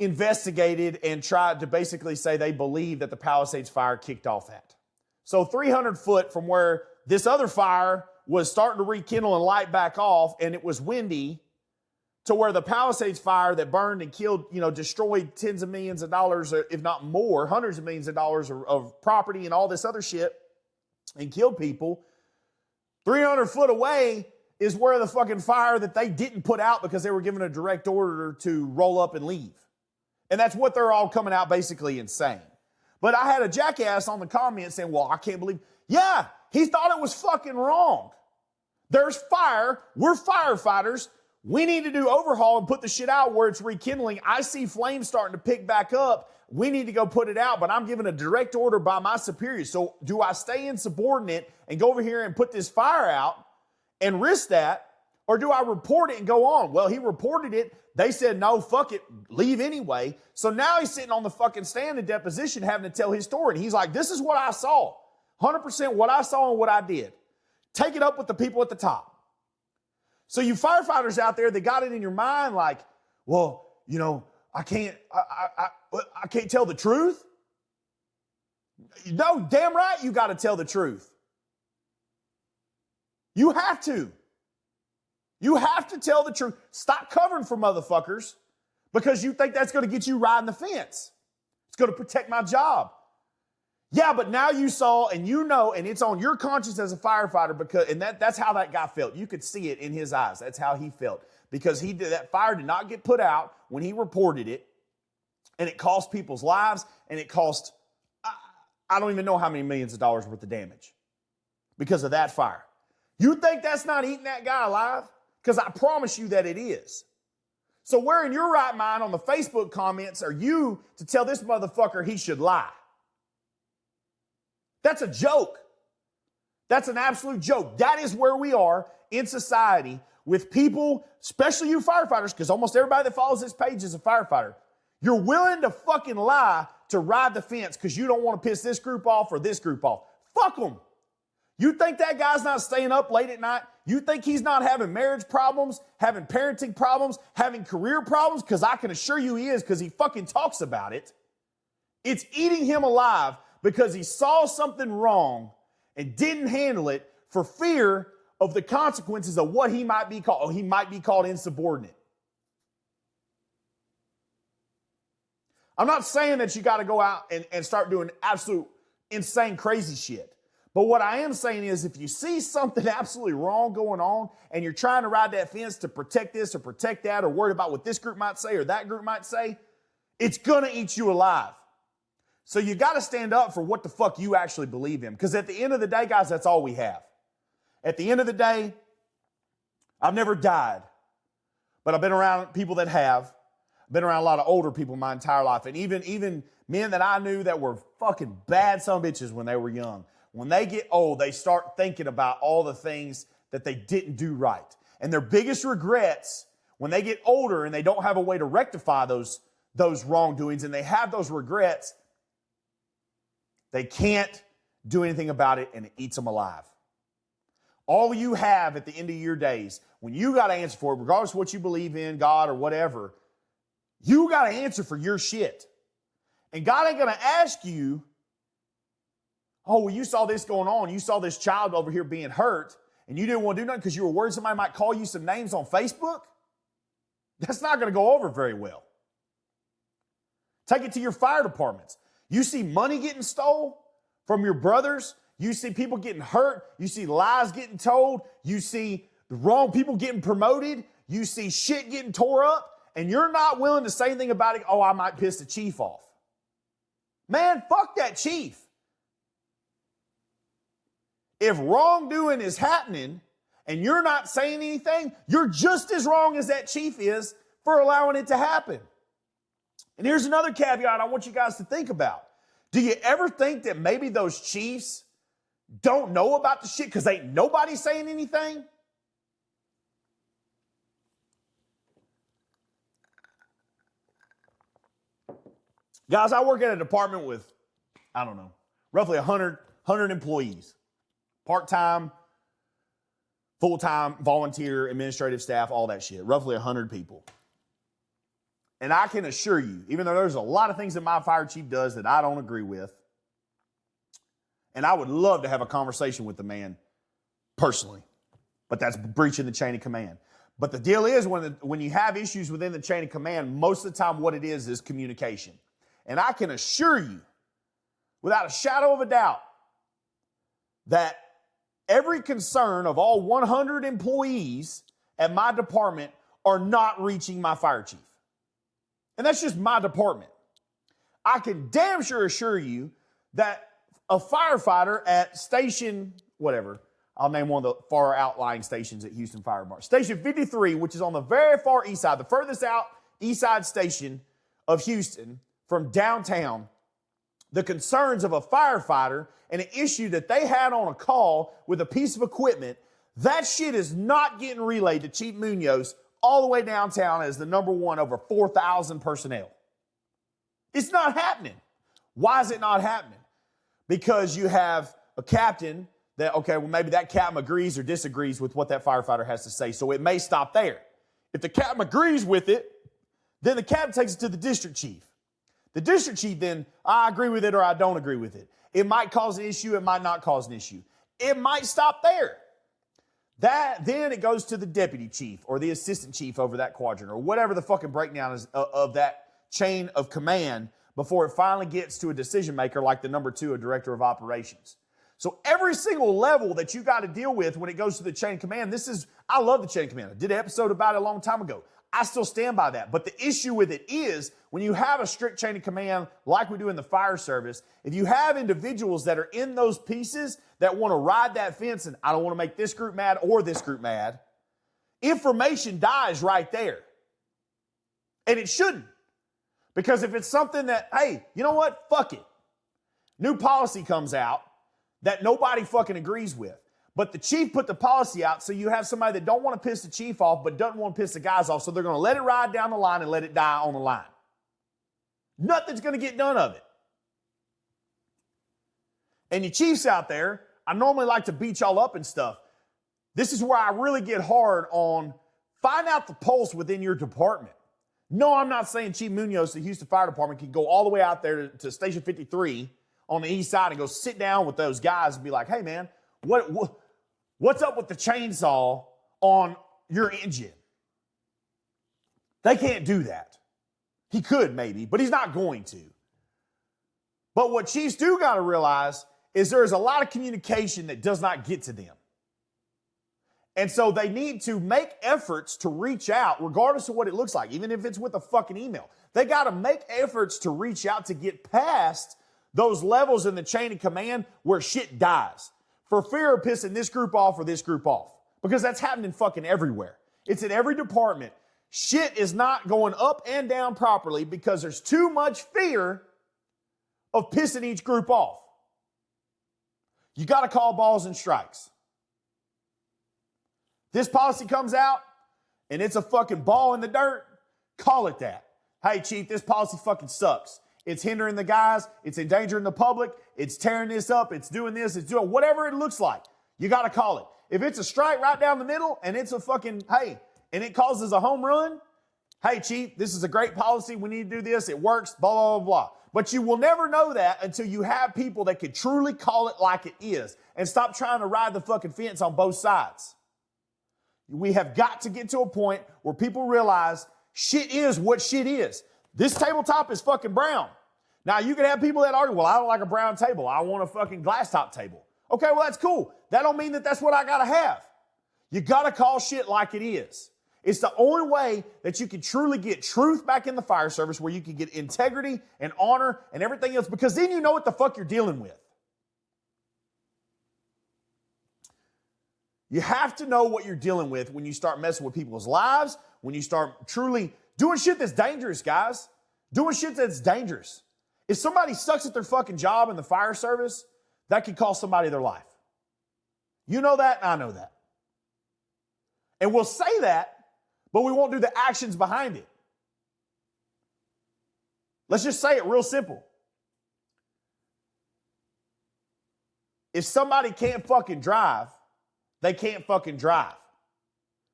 investigated and tried to basically say they believe that the Palisades fire kicked off at. So 300 foot from where this other fire was starting to rekindle and light back off, and it was windy, to where the Palisades fire that burned and killed, destroyed tens of millions of dollars, if not more, hundreds of millions of dollars of property and all this other shit, and killed people. 300 foot away is where the fucking fire that they didn't put out because they were given a direct order to roll up and leave. And that's what they're all coming out basically and saying. But I had a jackass on the comment saying, well, I can't believe. Yeah, he thought it was fucking wrong. There's fire. We're firefighters. We need to do overhaul and put the shit out where it's rekindling. I see flames starting to pick back up. We need to go put it out, but I'm given a direct order by my superiors. So do I stay insubordinate and go over here and put this fire out and risk that? Or do I report it and go on? Well, he reported it. They said, no, fuck it, leave anyway. So now he's sitting on the fucking stand in deposition having to tell his story. And he's like, this is what I saw. 100% what I saw and what I did. Take it up with the people at the top. So you firefighters out there that got it in your mind like, well, I can't tell the truth. No, damn right you got to tell the truth. You have to. You have to tell the truth. Stop covering for motherfuckers because you think that's going to get you riding the fence. It's going to protect my job. Yeah, but now you saw and and it's on your conscience as a firefighter that's how that guy felt. You could see it in his eyes. That's how he felt because that fire did not get put out when he reported it, and it cost people's lives, and it cost, I don't even know how many millions of dollars worth of damage because of that fire. You think that's not eating that guy alive? Because I promise you that it is. So where in your right mind on the Facebook comments are you to tell this motherfucker he should lie? That's a joke. That's an absolute joke. That is where we are in society with people, especially you firefighters, because almost everybody that follows this page is a firefighter. You're willing to fucking lie to ride the fence because you don't want to piss this group off or this group off. Fuck them. You think that guy's not staying up late at night? You think he's not having marriage problems, having parenting problems, having career problems? Because I can assure you he is because he fucking talks about it. It's eating him alive because he saw something wrong and didn't handle it for fear of the consequences of what he might be called. He might be called insubordinate. I'm not saying that you got to go out and start doing absolute insane, crazy shit. But what I am saying is if you see something absolutely wrong going on and you're trying to ride that fence to protect this or protect that or worried about what this group might say or that group might say, it's going to eat you alive. So you got to stand up for what the fuck you actually believe in. Because at the end of the day, guys, that's all we have. At the end of the day, I've never died. But I've been around people that have. I've been around a lot of older people my entire life. And even men that I knew that were fucking bad son of bitches when they were young. When they get old, they start thinking about all the things that they didn't do right. And their biggest regrets, when they get older and they don't have a way to rectify those wrongdoings and they have those regrets, they can't do anything about it, and it eats them alive. All you have at the end of your days, when you got to answer for it, regardless of what you believe in, God or whatever, you got to answer for your shit. And God ain't going to ask you, oh, well, you saw this going on. You saw this child over here being hurt, and you didn't want to do nothing because you were worried somebody might call you some names on Facebook. That's not going to go over very well. Take it to your fire departments. You see money getting stolen from your brothers. You see people getting hurt. You see lies getting told. You see the wrong people getting promoted. You see shit getting tore up. And you're not willing to say anything about it. Oh, I might piss the chief off. Man, fuck that chief. If wrongdoing is happening and you're not saying anything, you're just as wrong as that chief is for allowing it to happen. And here's another caveat I want you guys to think about. Do you ever think that maybe those chiefs don't know about the shit because ain't nobody saying anything? Guys, I work at a department with, I don't know, roughly 100 employees. Part-time, full-time, volunteer, administrative staff, all that shit. Roughly 100 people. And I can assure you, even though there's a lot of things that my fire chief does that I don't agree with, and I would love to have a conversation with the man personally, but that's breaching the chain of command. But the deal is when you have issues within the chain of command, most of the time what it is communication. And I can assure you, without a shadow of a doubt, that every concern of all 100 employees at my department are not reaching my fire chief. And that's just my department. I can damn sure assure you that a firefighter at station, whatever, I'll name one of the far outlying stations at Houston Fire Department. Station 53, which is on the very far east side, the furthest out east side station of Houston from downtown, the concerns of a firefighter and an issue that they had on a call with a piece of equipment, that shit is not getting relayed to Chief Munoz all the way downtown as the number one over 4,000 personnel. It's not happening. Why is it not happening? Because you have a captain that, okay, well, maybe that captain agrees or disagrees with what that firefighter has to say, so it may stop there. If the captain agrees with it, then the captain takes it to the district chief. The district chief then, I agree with it or I don't agree with it. It might cause an issue, it might not cause an issue. It might stop there. Then it goes to the deputy chief or the assistant chief over that quadrant or whatever the fucking breakdown is of that chain of command before it finally gets to a decision maker like the number 2, a director of operations. So every single level that you got to deal with when it goes to the chain of command, I love the chain of command. I did an episode about it a long time ago. I still stand by that. But the issue with it is when you have a strict chain of command like we do in the fire service, if you have individuals that are in those pieces that want to ride that fence and I don't want to make this group mad or this group mad, information dies right there. And it shouldn't. Because if it's something that, hey, you know what? Fuck it. New policy comes out that nobody fucking agrees with. But the chief put the policy out so you have somebody that don't want to piss the chief off but doesn't want to piss the guys off, so they're going to let it ride down the line and let it die on the line. Nothing's going to get done of it. And you chiefs out there, I normally like to beat y'all up and stuff. This is where I really get hard on find out the pulse within your department. No, I'm not saying Chief Munoz, the Houston Fire Department, can go all the way out there to Station 53 on the east side and go sit down with those guys and be like, hey, man, what's up with the chainsaw on your engine? They can't do that. He could maybe, but he's not going to. But what chiefs do got to realize is there's a lot of communication that does not get to them. And so they need to make efforts to reach out, regardless of what it looks like, even if it's with a fucking email. They got to make efforts to reach out to get past those levels in the chain of command where shit dies for fear of pissing this group off or this group off. Because that's happening fucking everywhere. It's in every department. Shit is not going up and down properly because there's too much fear of pissing each group off. You got to call balls and strikes. This policy comes out and it's a fucking ball in the dirt, call it that. Hey, chief, this policy fucking sucks. It's hindering the guys. It's endangering the public. It's tearing this up. It's doing this. It's doing whatever it looks like. You got to call it. If it's a strike right down the middle and it's a fucking, hey, and it causes a home run, Hey, chief, this is a great policy. We need to do this. It works, blah, blah, blah, blah. But you will never know that until you have people that could truly call it like it is and stop trying to ride the fucking fence on both sides. We have got to get to a point where people realize shit is what shit is. This tabletop is fucking brown. Now, you can have people that argue, well, I don't like a brown table. I want a fucking glass top table. Okay, well, that's cool. That don't mean that that's what I got to have. You got to call shit like it is. It's the only way that you can truly get truth back in the fire service, where you can get integrity and honor and everything else, because then you know what the fuck you're dealing with. You have to know what you're dealing with when you start messing with people's lives, when you start truly doing shit that's dangerous, guys. Doing shit that's dangerous. If somebody sucks at their fucking job in the fire service, that could cost somebody their life. You know that, and I know that. And we'll say that, but we won't do the actions behind it. Let's just say it real simple. If somebody can't fucking drive, they can't fucking drive.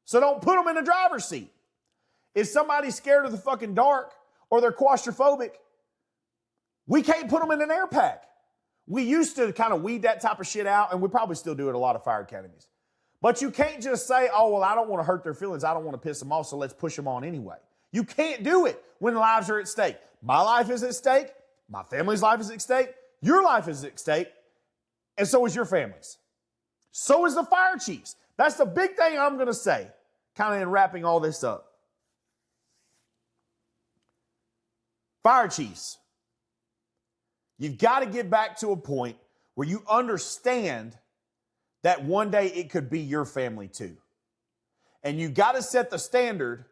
So don't put them in the driver's seat. If somebody's scared of the fucking dark or they're claustrophobic, we can't put them in an air pack. We used to kind of weed that type of shit out, and we probably still do it at a lot of fire academies. But you can't just say, oh, well, I don't want to hurt their feelings. I don't want to piss them off, so let's push them on anyway. You can't do it when lives are at stake. My life is at stake. My family's life is at stake. Your life is at stake. And so is your family's. So is the fire chiefs. That's the big thing I'm going to say, kind of in wrapping all this up. Fire chiefs, you've got to get back to a point where you understand that one day it could be your family too. And you got to set the standard.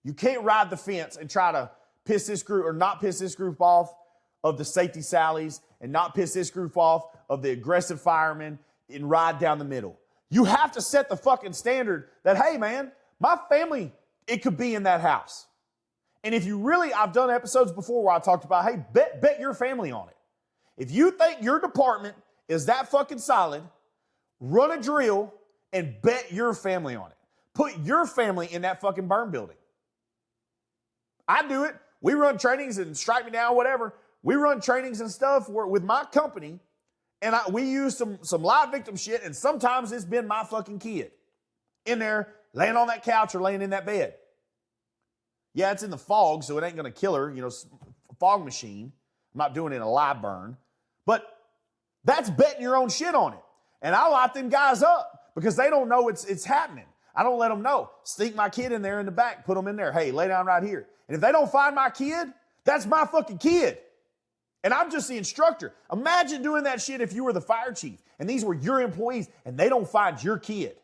You can't ride the fence and try to piss this group or not piss this group off of the safety sallies and not piss this group off of the aggressive firemen and ride down the middle. You have to set the fucking standard that, hey man, my family, it could be in that house. And if you really, I've done episodes before where I talked about, hey, bet your family on it. If you think your department is that fucking solid, run a drill and bet your family on it. Put your family in that fucking burn building. I do it. We run trainings and strike me down, whatever. We run trainings and stuff with my company, and we use some live victim shit, and sometimes it's been my fucking kid in there laying on that couch or laying in that bed. Yeah, it's in the fog, so it ain't going to kill her, fog machine. I'm not doing it in a live burn. But that's betting your own shit on it. And I light them guys up because they don't know it's happening. I don't let them know. Sneak my kid in there in the back, put them in there. Hey, lay down right here. And if they don't find my kid, that's my fucking kid. And I'm just the instructor. Imagine doing that shit if you were the fire chief and these were your employees and they don't find your kid.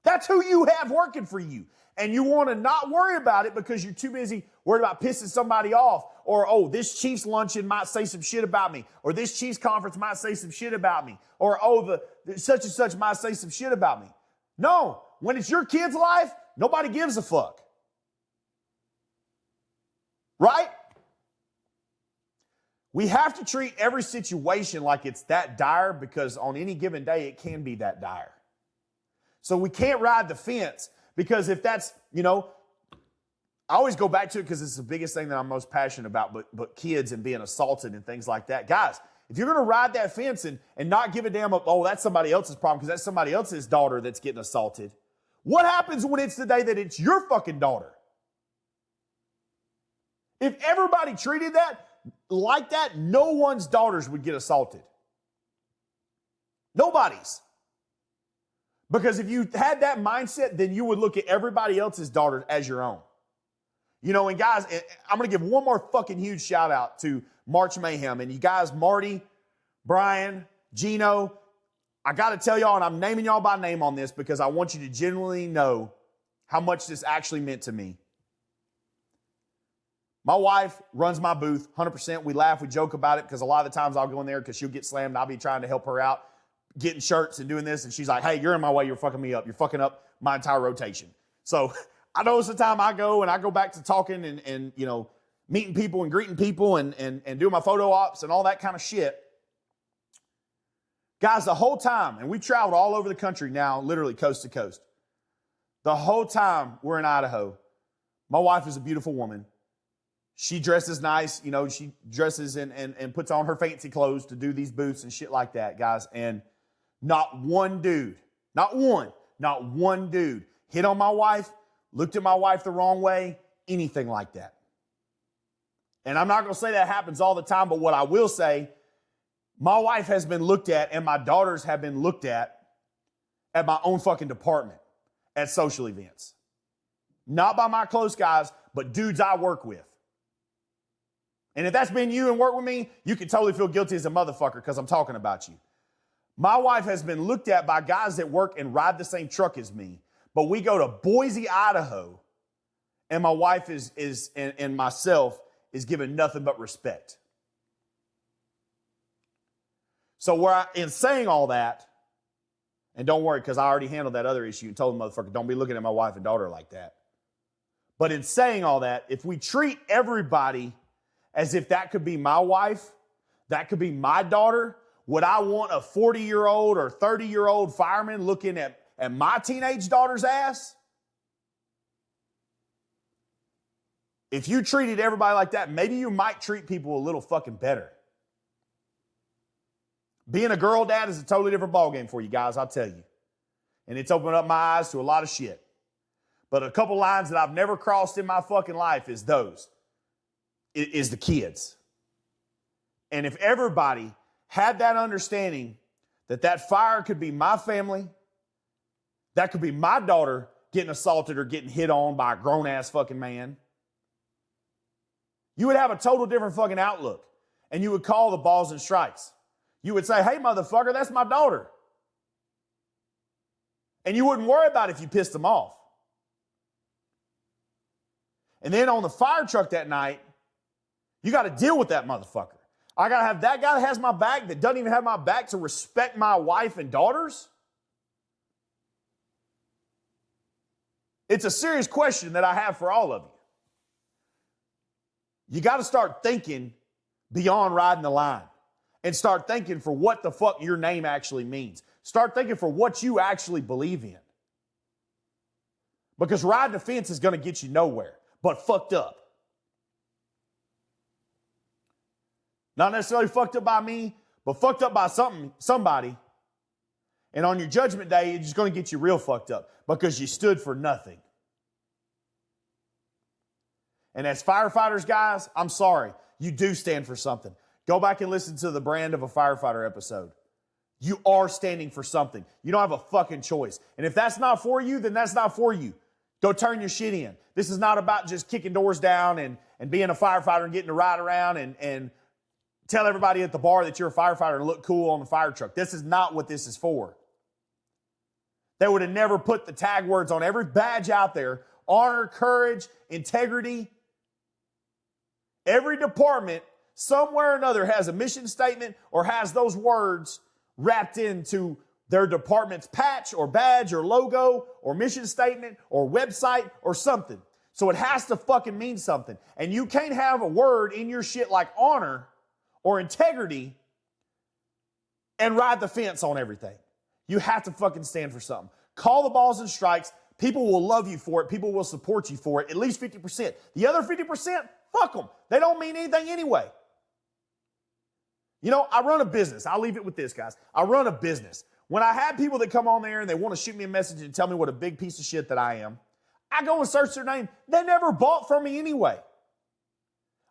That's who you have working for you. And you want to not worry about it because you're too busy worried about pissing somebody off. Or, oh, this chief's luncheon might say some shit about me. Or this chief's conference might say some shit about me. Or, oh, the such and such might say some shit about me. No, when it's your kid's life, nobody gives a fuck. Right? We have to treat every situation like it's that dire because on any given day, it can be that dire. So we can't ride the fence because if that's, I always go back to it because it's the biggest thing that I'm most passionate about, but kids and being assaulted and things like that. Guys, if you're going to ride that fence and not give a damn, oh, that's somebody else's problem because that's somebody else's daughter that's getting assaulted. What happens when it's the day that it's your fucking daughter? If everybody treated that like that, no one's daughters would get assaulted. Nobody's. Because if you had that mindset, then you would look at everybody else's daughters as your own. And guys, I'm going to give one more fucking huge shout out to March Mayhem. And you guys, Marty, Brian, Gino, I got to tell y'all, and I'm naming y'all by name on this because I want you to genuinely know how much this actually meant to me. My wife runs my booth 100%. We laugh, we joke about it because a lot of the times I'll go in there because she'll get slammed and I'll be trying to help her out, getting shirts and doing this. And she's like, hey, you're in my way. You're fucking me up. You're fucking up my entire rotation. So I know it's the time I go back to talking and meeting people and greeting people and doing my photo ops and all that kind of shit. Guys, the whole time, and we traveled all over the country now, literally coast to coast. The whole time we're in Idaho, My wife is a beautiful woman. She dresses nice. You know, she dresses and puts on her fancy clothes to do these booths and shit like that, guys. And not one dude hit on my wife, looked at my wife the wrong way, anything like that. And I'm not going to say that happens all the time, but what I will say, my wife has been looked at and my daughters have been looked at my own fucking department at social events. Not by my close guys, but dudes I work with. And if that's been you and work with me, you can totally feel guilty as a motherfucker because I'm talking about you. My wife has been looked at by guys that work and ride the same truck as me, but we go to Boise, Idaho, and my wife and myself is given nothing but respect. So in saying all that, and don't worry, because I already handled that other issue and told the motherfucker, don't be looking at my wife and daughter like that. But in saying all that, if we treat everybody as if that could be my wife, that could be my daughter, would I want a 40-year-old or 30-year-old fireman looking at my teenage daughter's ass? If you treated everybody like that, maybe you might treat people a little fucking better. Being a girl dad is a totally different ballgame for you guys, I'll tell you. And it's opened up my eyes to a lot of shit. But a couple lines that I've never crossed in my fucking life is the kids. And if everybody had that understanding that fire could be my family, that could be my daughter getting assaulted or getting hit on by a grown-ass fucking man, you would have a total different fucking outlook. And you would call the balls and strikes. You would say, hey, motherfucker, that's my daughter. And you wouldn't worry about if you pissed them off. And then on the fire truck that night, you got to deal with that motherfucker. I got to have that guy that has my back that doesn't even have my back to respect my wife and daughters. It's a serious question that I have for all of you. You got to start thinking beyond riding the line and start thinking for what the fuck your name actually means. Start thinking for what you actually believe in. Because riding the fence is going to get you nowhere, but fucked up. Not necessarily fucked up by me, but fucked up by somebody. And on your judgment day, it's just going to get you real fucked up because you stood for nothing. And as firefighters, guys, I'm sorry. You do stand for something. Go back and listen to the Brand of a Firefighter episode. You are standing for something. You don't have a fucking choice. And if that's not for you, then that's not for you. Go turn your shit in. This is not about just kicking doors down and being a firefighter and getting to ride around and tell everybody at the bar that you're a firefighter and look cool on the fire truck. This is not what this is for. They would have never put the tag words on every badge out there. Honor, courage, integrity. Every department, somewhere or another, has a mission statement or has those words wrapped into their department's patch or badge or logo or mission statement or website or something. So it has to fucking mean something. And you can't have a word in your shit like honor or integrity and ride the fence on everything. You have to fucking stand for something. Call the balls and strikes. People will love you for it. People will support you for it. At least 50%. The other 50%, fuck them. They don't mean anything anyway. You know, I run a business. I'll leave it with this, guys. I run a business. When I have people that come on there and they want to shoot me a message and tell me what a big piece of shit that I am, I go and search their name. They never bought from me anyway.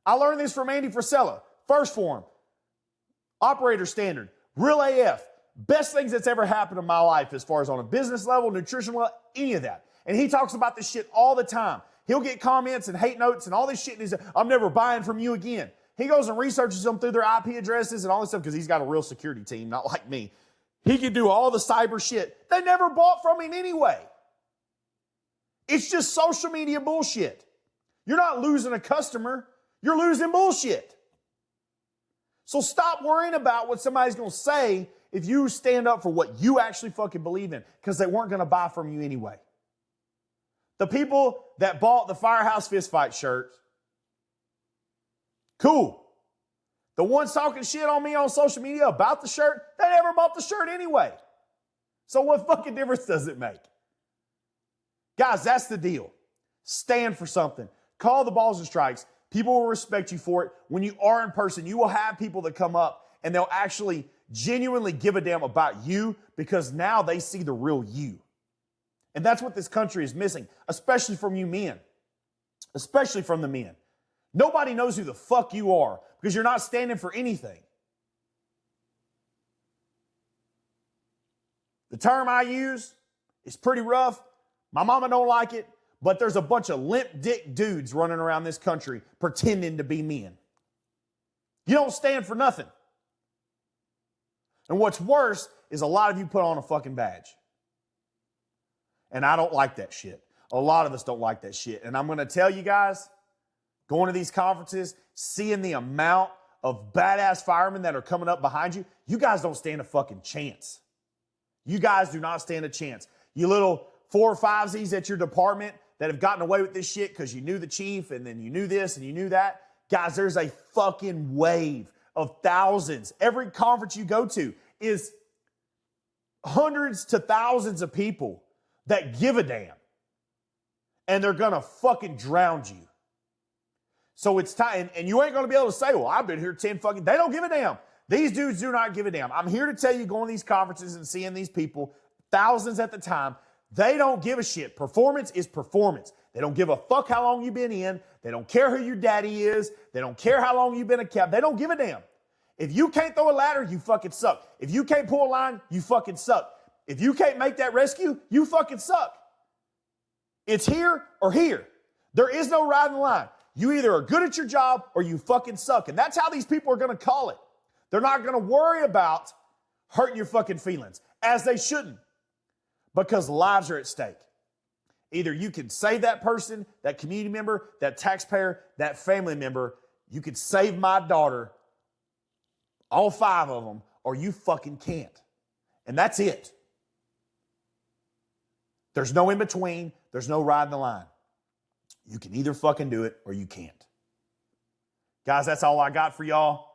I learned this from Andy Frisella. First Form, Operator Standard, Real AF. Best things that's ever happened in my life as far as on a business level, nutrition level, any of that. And he talks about this shit all the time. He'll get comments and hate notes and all this shit and he's like, I'm never buying from you again. He goes and researches them through their IP addresses and all this stuff because he's got a real security team, not like me. He can do all the cyber shit. They never bought from him anyway. It's just social media bullshit. You're not losing a customer. You're losing bullshit. So stop worrying about what somebody's going to say if you stand up for what you actually fucking believe in, because they weren't going to buy from you anyway. The people that bought the Firehouse Fistfight shirt, cool. The ones talking shit on me on social media about the shirt, they never bought the shirt anyway. So what fucking difference does it make? Guys, that's the deal. Stand for something. Call the balls and strikes. People will respect you for it. When you are in person, you will have people that come up and they'll actually genuinely give a damn about you because now they see the real you. And that's what this country is missing, especially from you men. Especially from the men. Nobody knows who the fuck you are because you're not standing for anything. The term I use is pretty rough. My mama don't like it, but there's a bunch of limp dick dudes running around this country pretending to be men. You don't stand for nothing. And what's worse is a lot of you put on a fucking badge. And I don't like that shit. A lot of us don't like that shit. And I'm going to tell you guys, going to these conferences, seeing the amount of badass firemen that are coming up behind you, you guys don't stand a fucking chance. You guys do not stand a chance. You little 4 or 5s at your department that have gotten away with this shit because you knew the chief and then you knew this and you knew that. Guys, there's a fucking wave of thousands. Every conference you go to is hundreds to thousands of people that give a damn. And they're going to fucking drown you. So it's time. And you ain't going to be able to say, well, I've been here 10 fucking. They don't give a damn. These dudes do not give a damn. I'm here to tell you, going to these conferences and seeing these people, thousands at the time, they don't give a shit. Performance is performance. They don't give a fuck how long you've been in. They don't care who your daddy is. They don't care how long you've been a cap. They don't give a damn. If you can't throw a ladder, you fucking suck. If you can't pull a line, you fucking suck. If you can't make that rescue, you fucking suck. It's here or here. There is no riding the line. You either are good at your job or you fucking suck. And that's how these people are going to call it. They're not going to worry about hurting your fucking feelings, as they shouldn't, because lives are at stake. Either you can save that person, that community member, that taxpayer, that family member. You could save my daughter, all 5 of them, or you fucking can't. And that's it. There's no in between. There's no riding the line. You can either fucking do it or you can't. Guys, that's all I got for y'all.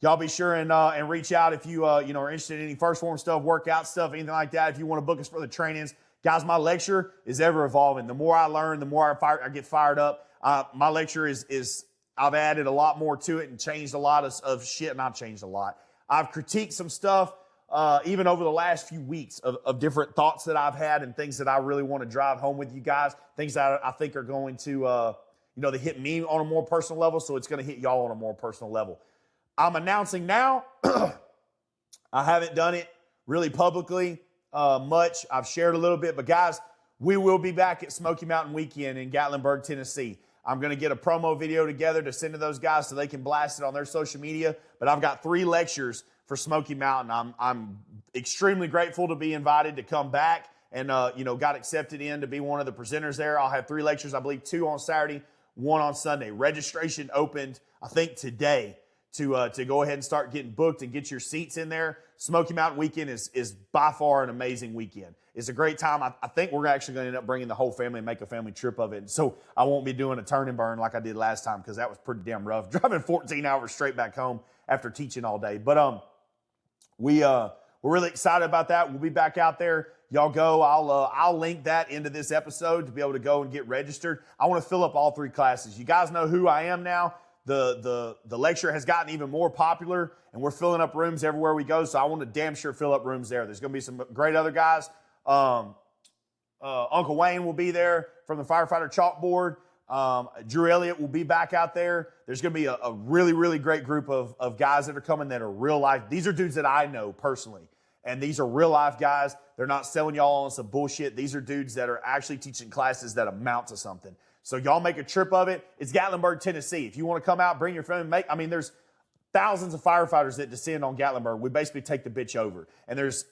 Y'all be sure and reach out if you are interested in any first form stuff, workout stuff, anything like that. If you want to book us for the trainings, guys, my lecture is ever evolving. The more I learn, the more I get fired up. My lecture is I've added a lot more to it and changed a lot of shit, and I've changed a lot. I've critiqued some stuff even over the last few weeks of different thoughts that I've had and things that I really want to drive home with you guys. Things that I think are going to they hit me on a more personal level, so it's going to hit y'all on a more personal level. I'm announcing now, I haven't done it really publicly much. I've shared a little bit, but guys, we will be back at Smoky Mountain Weekend in Gatlinburg, Tennessee. I'm going to get a promo video together to send to those guys so they can blast it on their social media. But I've got 3 lectures for Smoky Mountain. I'm extremely grateful to be invited to come back and, got accepted in to be one of the presenters there. I'll have 3 lectures, I believe 2 on Saturday, 1 on Sunday. Registration opened, I think, today. To go ahead and start getting booked and get your seats in there. Smoky Mountain Weekend is by far an amazing weekend. It's a great time. I think we're actually going to end up bringing the whole family and make a family trip of it. So I won't be doing a turn and burn like I did last time because that was pretty damn rough. Driving 14 hours straight back home after teaching all day. But we're really excited about that. We'll be back out there. Y'all go. I'll link that into this episode to be able to go and get registered. I want to fill up all 3 classes. You guys know who I am now. The lecture has gotten even more popular, and we're filling up rooms everywhere we go, so I want to damn sure fill up rooms there. There's going to be some great other guys. Uncle Wayne will be there from the Firefighter Chalkboard. Drew Elliott will be back out there. There's going to be a really, really great group of guys that are coming that are real life. These are dudes that I know personally, and these are real life guys. They're not selling y'all on some bullshit. These are dudes that are actually teaching classes that amount to something. So y'all make a trip of it. It's Gatlinburg, Tennessee. If you want to come out, bring your family. There's thousands of firefighters that descend on Gatlinburg. We basically take the bitch over. And there's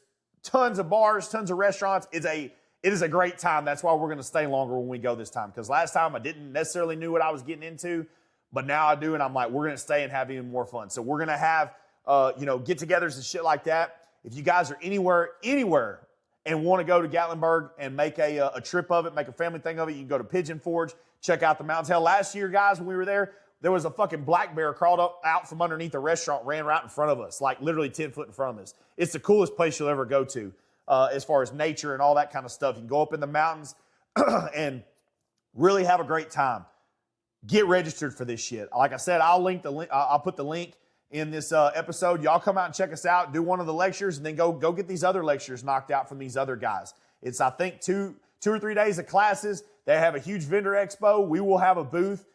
tons of bars, tons of restaurants. It is a great time. That's why we're going to stay longer when we go this time. Because last time I didn't necessarily knew what I was getting into, but now I do. And I'm like, we're going to stay and have even more fun. So we're going to have, get-togethers and shit like that. If you guys are anywhere, and want to go to Gatlinburg and make a trip of it, make a family thing of it, you can go to Pigeon Forge, check out the mountains. Hell, last year, guys, when we were there was a fucking black bear crawled out from underneath the restaurant, ran right in front of us, like literally 10 foot in front of us. It's the coolest place you'll ever go to as far as nature and all that kind of stuff. You can go up in the mountains and Really have a great time. Get registered for this shit. Like I said, I'll put the link in this episode. Y'all come out and check us out, do one of the lectures, and then go get these other lectures knocked out from these other guys. It's, I think, two or 3 days of classes. They have a huge vendor expo. We will have a booth.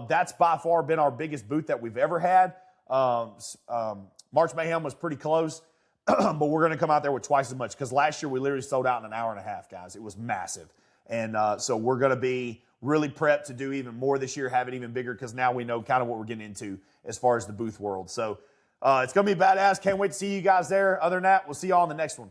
That's by far been our biggest booth that we've ever had. March Mayhem was pretty close, but we're going to come out there with twice as much because last year we literally sold out in an hour and a half, guys. It was massive. And so we're going to be really prepped to do even more this year, have it even bigger because now we know kind of what we're getting into as far as the booth world. So it's going to be badass. Can't wait to see you guys there. Other than that, we'll see y'all on the next one.